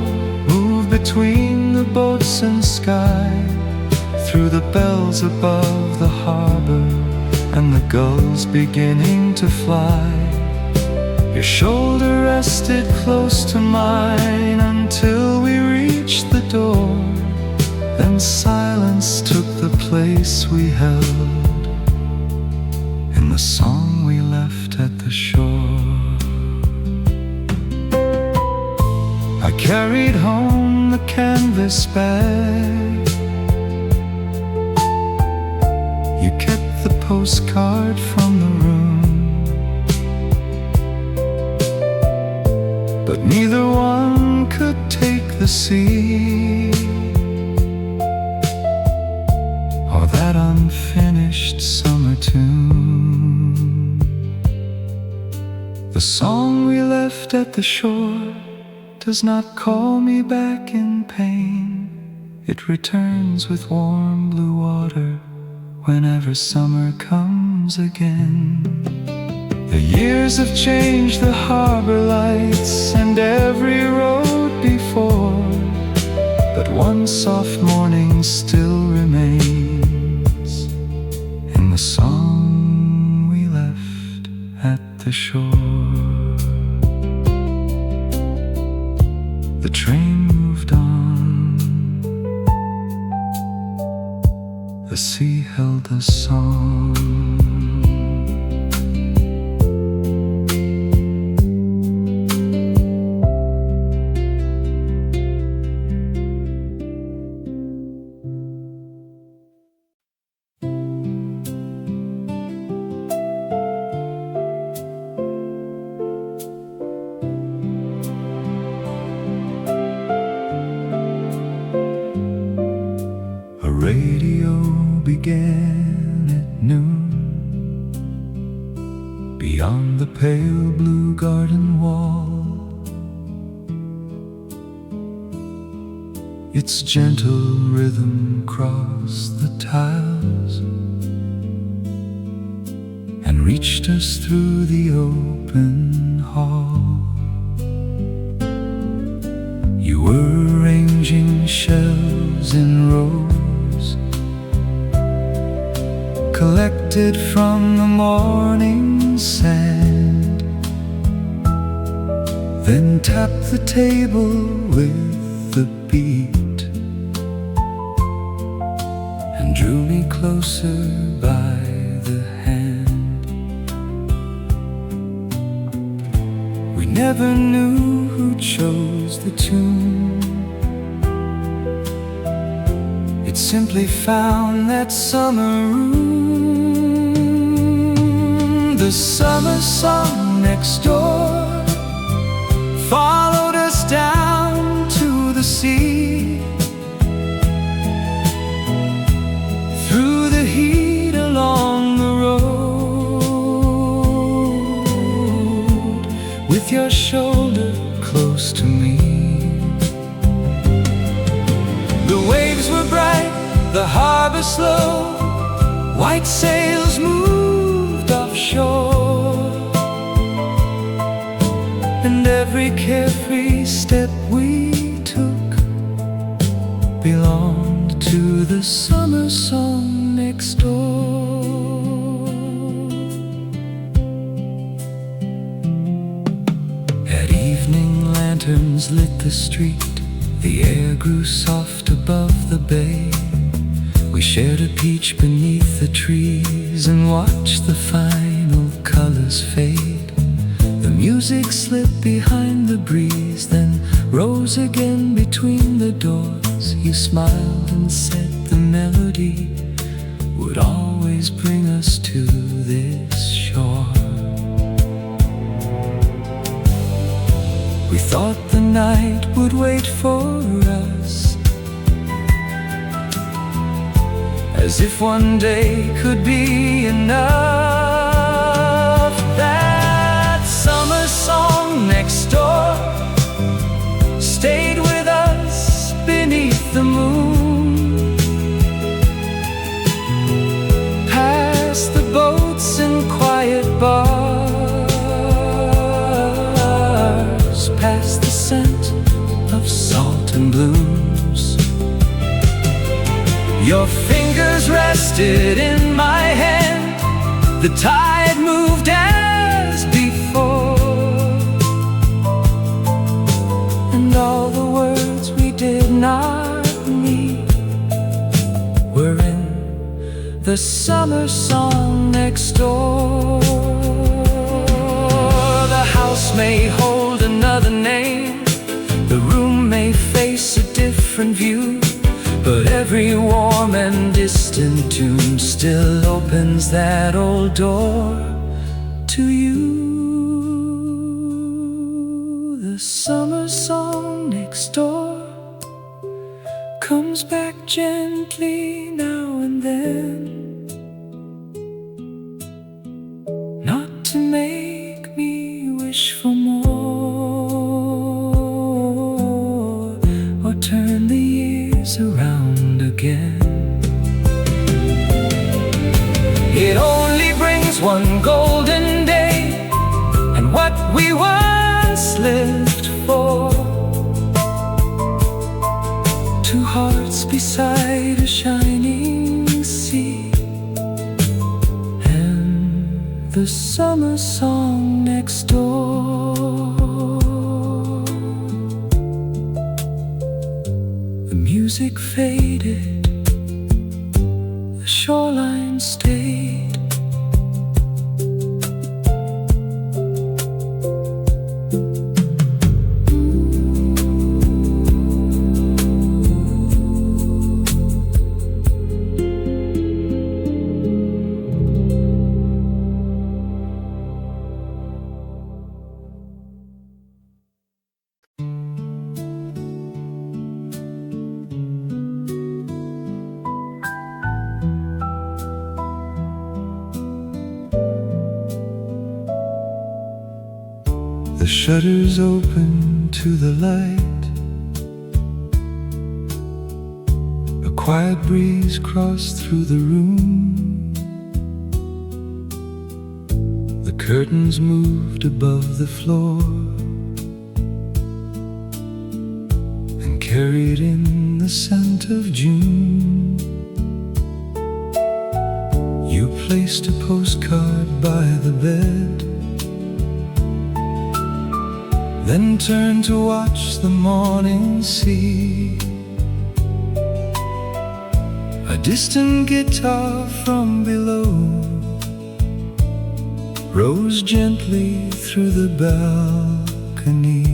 moved between the boats and sky, through the bells above the harbor and the gulls beginning to fly. Your shoulder rested close to mine until we reached the door. Then silence took the place we held in the song we left at the shore. I carried home the canvas bag. You kept the postcard from the room, but neither one could take the sea or that unfinished summer tune. The song we left at the shore does not call me back in pain. It returns with warm blue water whenever summer comes again. The years have changed the harbor lights and every road before, but one soft morning still remains in the song we left at the shore. The train moved on, the sea held the song. Radio began at noon, beyond the pale blue garden wall. Its gentle rhythm crossed the tiles and reached us through the open hall. You were arranging shells in rows collected from the morning sand, then tapped the table with the beat and drew me closer by the hand. We never knew who chose the tune. It simply found that summer room. The summer song next door followed us down to the sea, through the heat along the road, with your shoulder close to me. The waves were bright, the harbor slow, white sails moved offshore, and every carefree step we took belonged to the summer song next door. At evening, lanterns lit the street. The air grew soft above the bay. We shared a peach beneath the trees and watched the final colors fade. The music slipped behind the breeze, then rose again between the doors. You smiled and said the melody would always bring us to this shore. We thought the night would wait for us, as if one day could be enough. That summer song next door stayed with us beneath the moon, past the boats and quiet bars, past the scent of salt and blooms. Your fingers rested in my hand, the tide moved as before, and all the words we did not need were in the summer song next door. The house may hold another name, the room may face a different view, but every warm and distant tune still opens that old door to you. The summer song next door comes back gently now and then, not to make me wish for more, or turn the years around again. It only brings one golden day, and what we once lived for. Two hearts beside a shining sea, and the summer song next door. The music faded, the shoreline stayed. The shutters open to the light, a quiet breeze crossed through the room, the curtains moved above the floor and carried in the scent of June. You placed a postcard by the bed, then turned to watch the morning sea. A distant guitar from below rose gently through the balcony.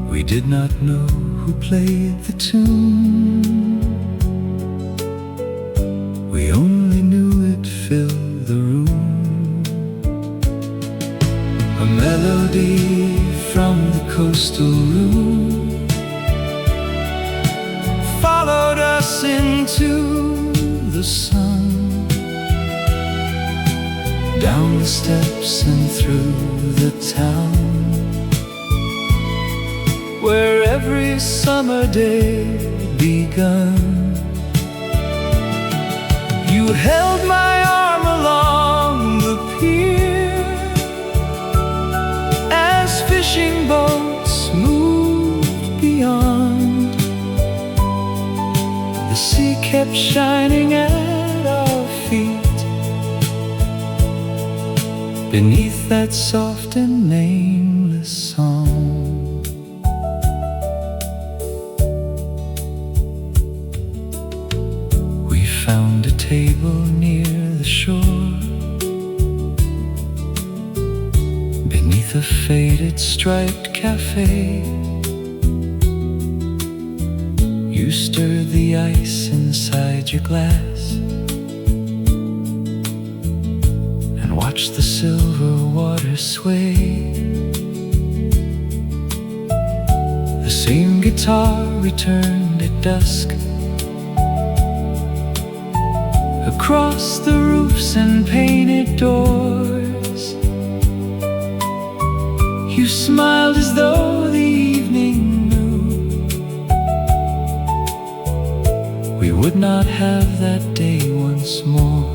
We did not know who played the tune, we only knew it filled the room. A melody from the coastal room followed us into the sun, down the steps and through the town, where every summer day begun. You held my arm along the pier as fishing boats moved beyond. The sea kept shining at our feet beneath that soft and nameless song. We found a table near the shore, beneath a faded striped cafe. You stir the ice inside your glass and watch the silver water sway. The same guitar returned at dusk across the roofs and painted doors. You smiled as though the evening knew we would not have that day once more.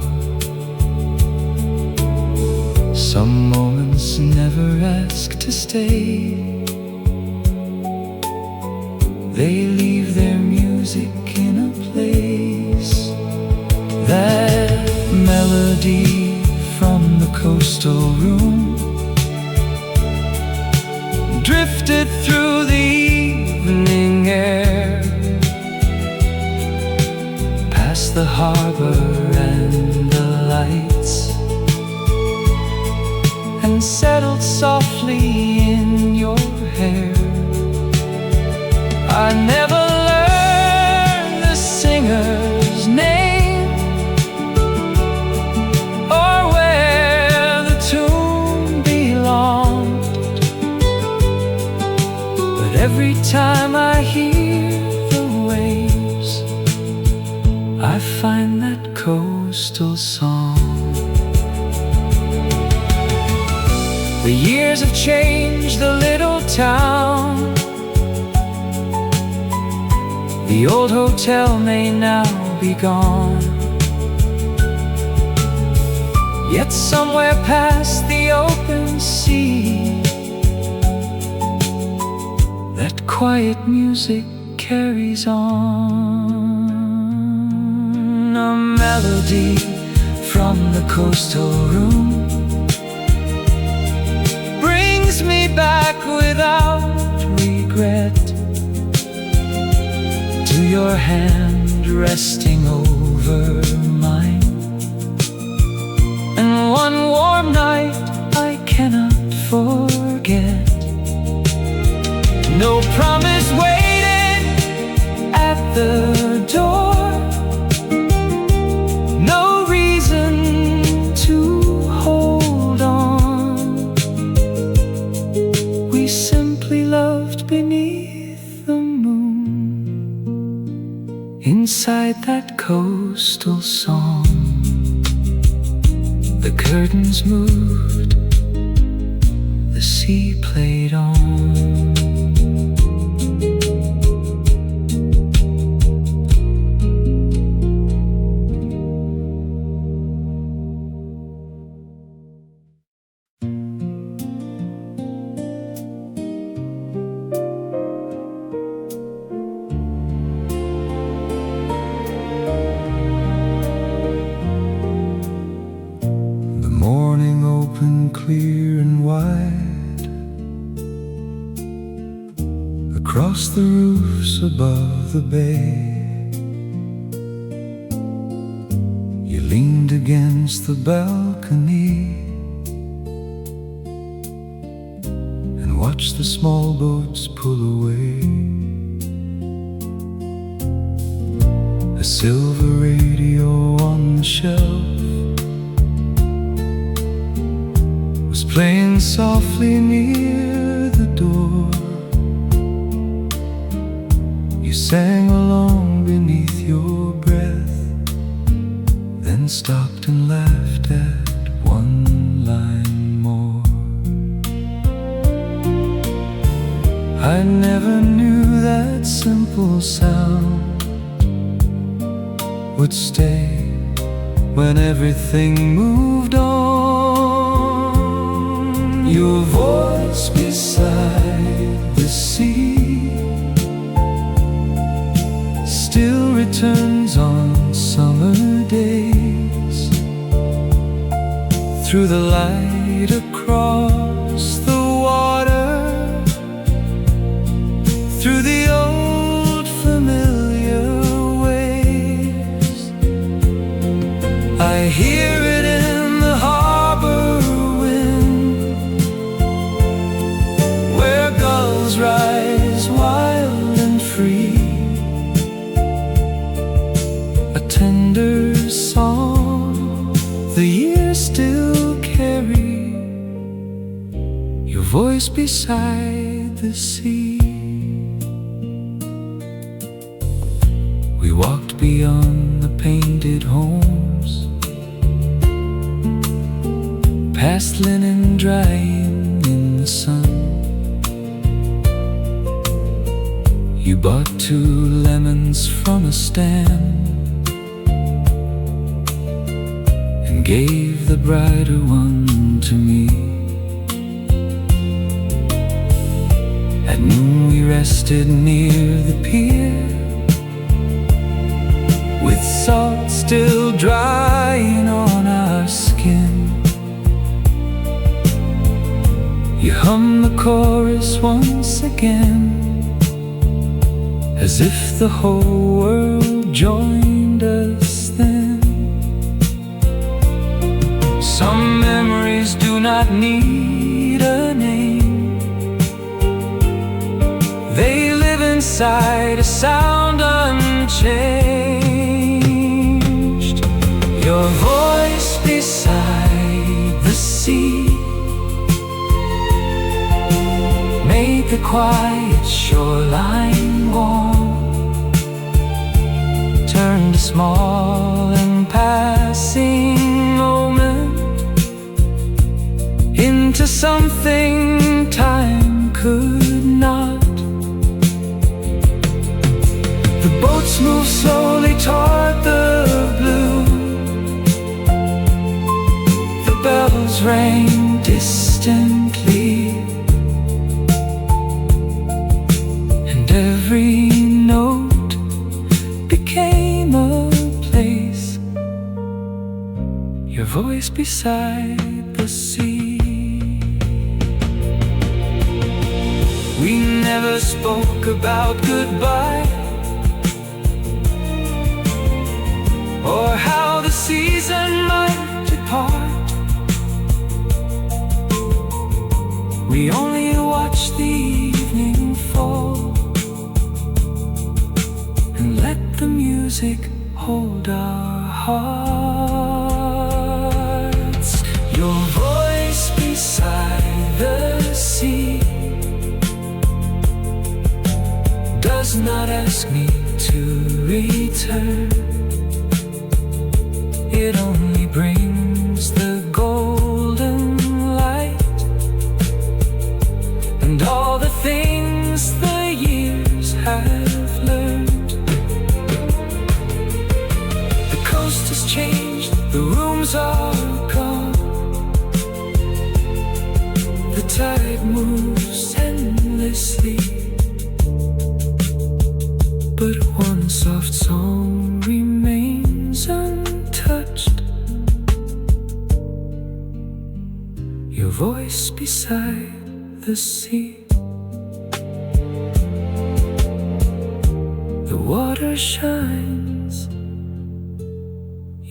Some moments never ask to stay. They leave their music in a place. That melody from the coastal room drifted through the evening air, past the harbor and the lights, and settled softly in your hair. I never learned the singer's name or where the tune belonged, but every time I hear the waves, I find that coastal song. The years have changed the little town. The old hotel may now be gone, yet somewhere past the open sea, that quiet music carries on. A melody from the coastal room brings me back without regret to your hand resting over mine. And one warm night I cannot forget. No promise waited at the door, no reason to hold on. We simply loved beneath the moon, inside that coastal song. The curtains moved, the sea played on. Clear and wide, across the roofs above the bay, you leaned against the balcony and watched the small boats pull away. A silver radio on the shelf playing softly near the door. You sang along beneath your breath, then stopped and laughed at one line more. I never knew that simple sound would stay when everything moved on. Your voice beside the sea still returns on summer days, through the light across the water, through the old familiar ways. I hear it in the harbor rise wild and free, voice beside the sea. We walked beyond the painted homes, past linen drying in the sun. You bought 2 lemons from a stand and gave the brighter one to me. At noon we rested near the pier, with salt still drying on our skin. You hummed the chorus once again, as if the whole world joined us then. Some memories do not need a name, they live inside a sound unchanged. Your voice beside the sea made the quiet shoreline warm, turned a small and passing moment into something time could not. The boats moved slowly toward the blue, the bells rang distantly, and every note became a place. Your voice beside the sea. We never spoke about goodbye, or how the season might depart. We only watched the evening fall and let the music hold our hearts. Your voice beside the sea does not ask me to return, it only brings the golden light and all the things the years have learned. The coast has changed, the rooms are gone, the tide moves endlessly, but one soft song remains untouched. Your voice beside the sea. The water shines,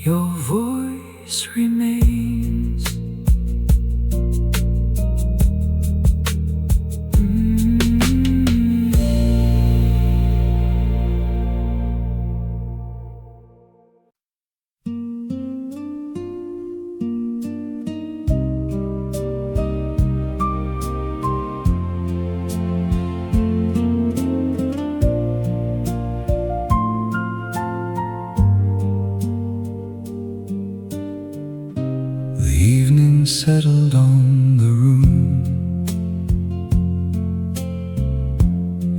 your voice remains. Settled on the room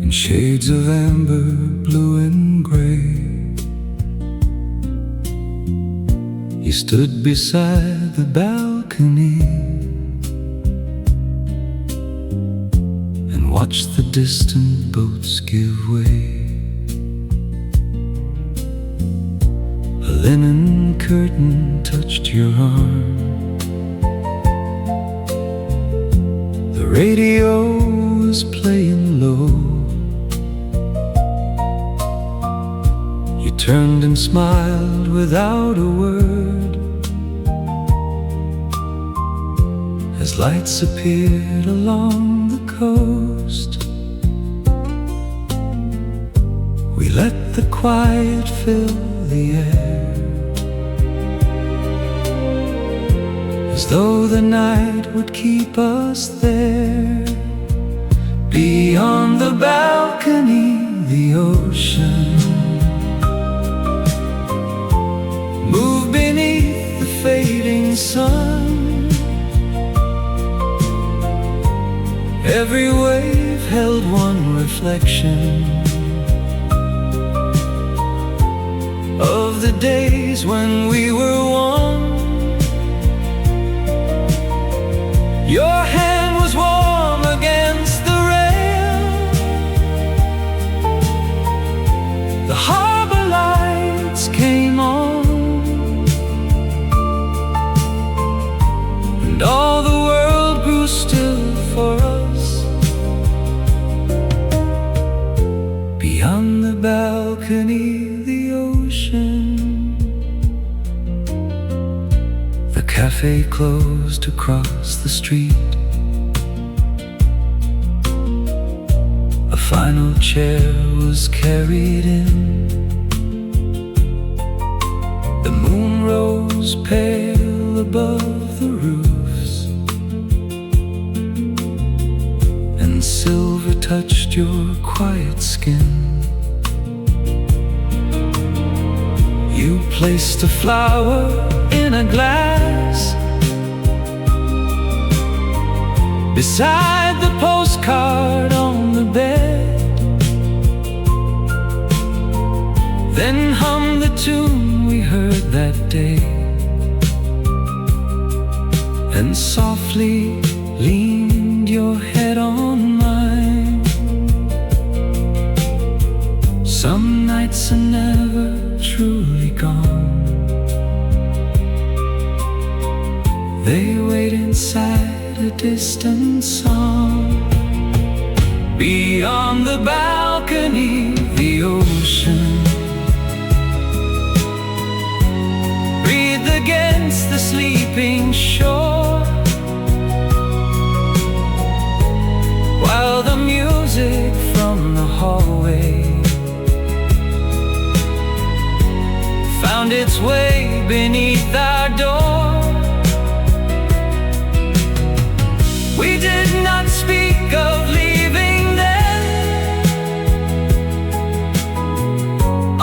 in shades of amber, blue and gray. He stood beside the balcony and watched the distant boats give way. A linen curtain touched your arm, the radio was playing low. You turned and smiled without a word as lights appeared along the coast. We let the quiet fill the air as though the night would keep us there. Beyond the balcony, the ocean moved beneath the fading sun. Every wave held one reflection of the days when we were one. Your hand was warm against the rail. The harbor lights came on, and all the world grew still for us. Beyond the balcony, the ocean. The cafe closed across the street. A final chair was carried in. The moon rose pale above the roofs, and silver touched your quiet skin. You placed a flower in a glass beside the postcard on the bed, then hummed the tune we heard that day, and softly leaned your head on mine. Some nights are never truly gone. They wait inside a distant song. Beyond the balcony, the ocean breathed against the sleeping shore, while the music from the hallway found its way beneath our door. We did not speak of leaving then,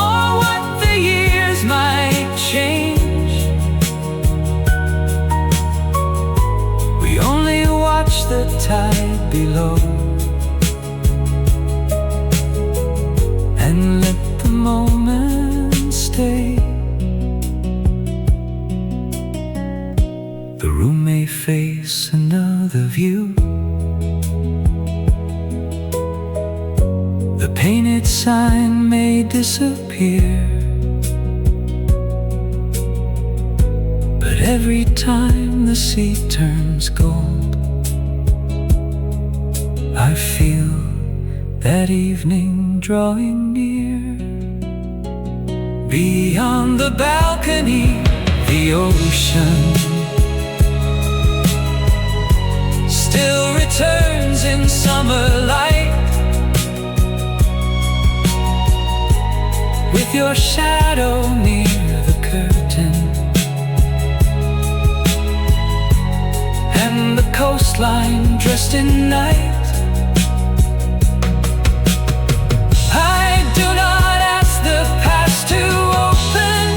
or what the years might change. We only watched the tide below and let the moment stay. The room may face another view. The painted sign may disappear, but every time the sea turns gold, I feel that evening drawing near. Beyond the balcony, the ocean still returns in summer light, with your shadow near the curtain, and the coastline dressed in night. I do not ask the past to open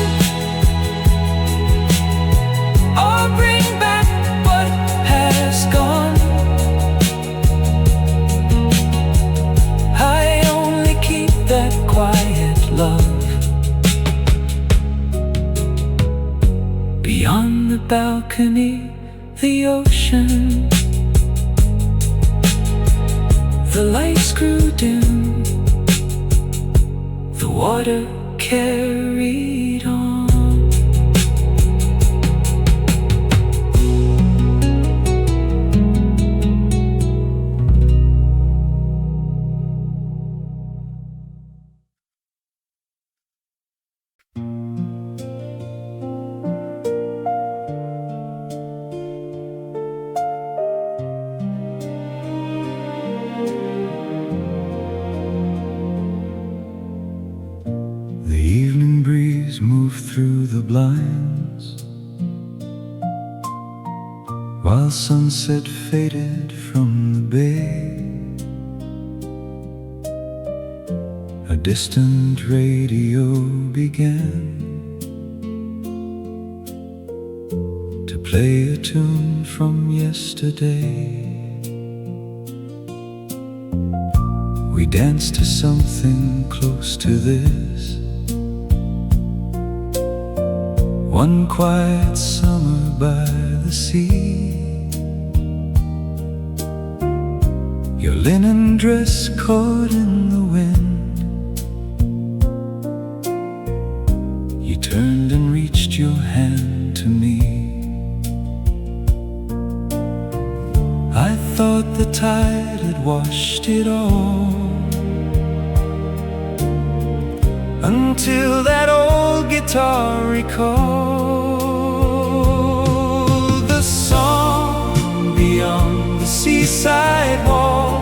or bring back what has gone. I only keep that quiet love. Beyond the balcony, the ocean, the lights grew dim, the water carried on. sunset faded from the bay, a distant radio began to play a tune from yesterday. We danced to something close to this, one quiet summer by the sea. Your linen dress caught in the wind, you turned and reached your hand to me. I thought the tide had washed it all, until that old guitar recalled the song beyond the seaside wall,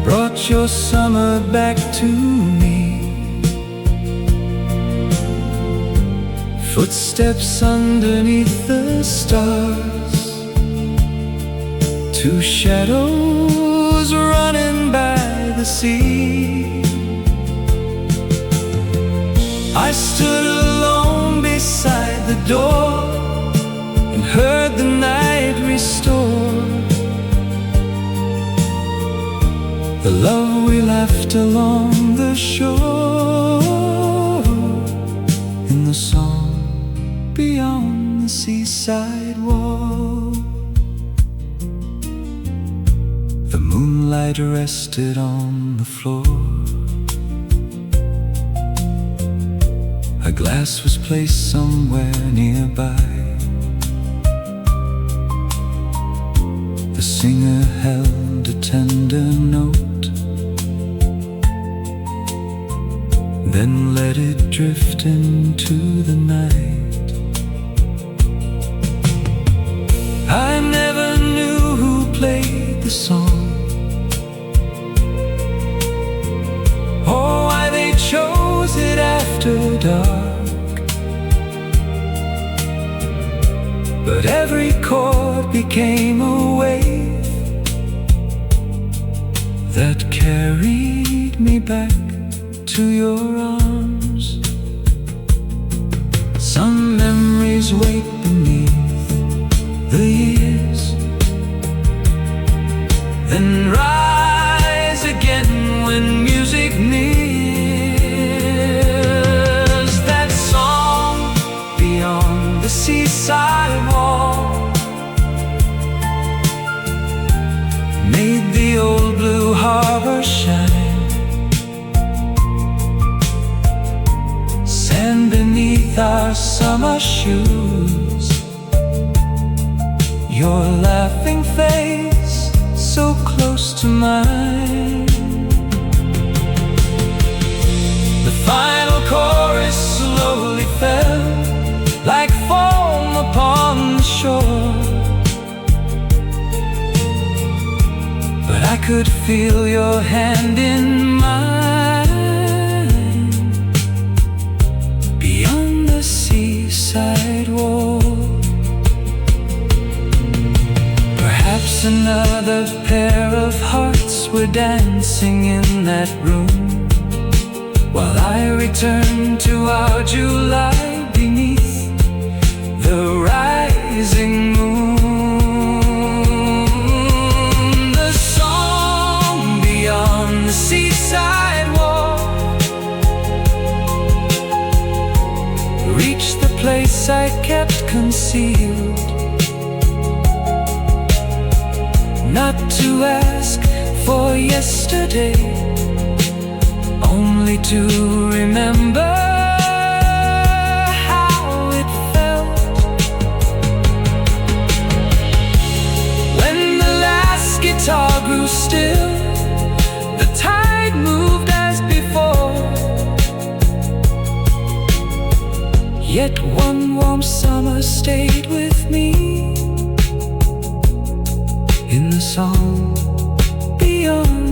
brought your summer back to me. Footsteps underneath the stars, two shadows running by the sea. I stood alone beside the door and heard the night restore the love we left along the shore, in the song beyond the seaside wall. The moonlight rested on the floor, a glass was placed somewhere nearby. The singer held a tender note, then let it drift into the night. I never knew who played the song, or why they chose it after dark, but every chord became a wave that carried me back to your arms. Some memories wait beneath the years, then rise again when music nears. That song beyond the seaside wall made the old blue harbor shine, sand beneath our summer shoes, your laughing face so close to mine. The final chorus slowly fell like foam upon the shore, but I could feel your hand in mine beyond the seaside wall. Perhaps another pair of hearts were dancing in that room, while I returned to our July beneath the rising moon. The song beyond the seaside wall reached the place I kept concealed, not to ask for yesterday, only to remember how it felt when the last guitar grew still. The tide moved as before, yet one warm summer stayed with me in the song beyond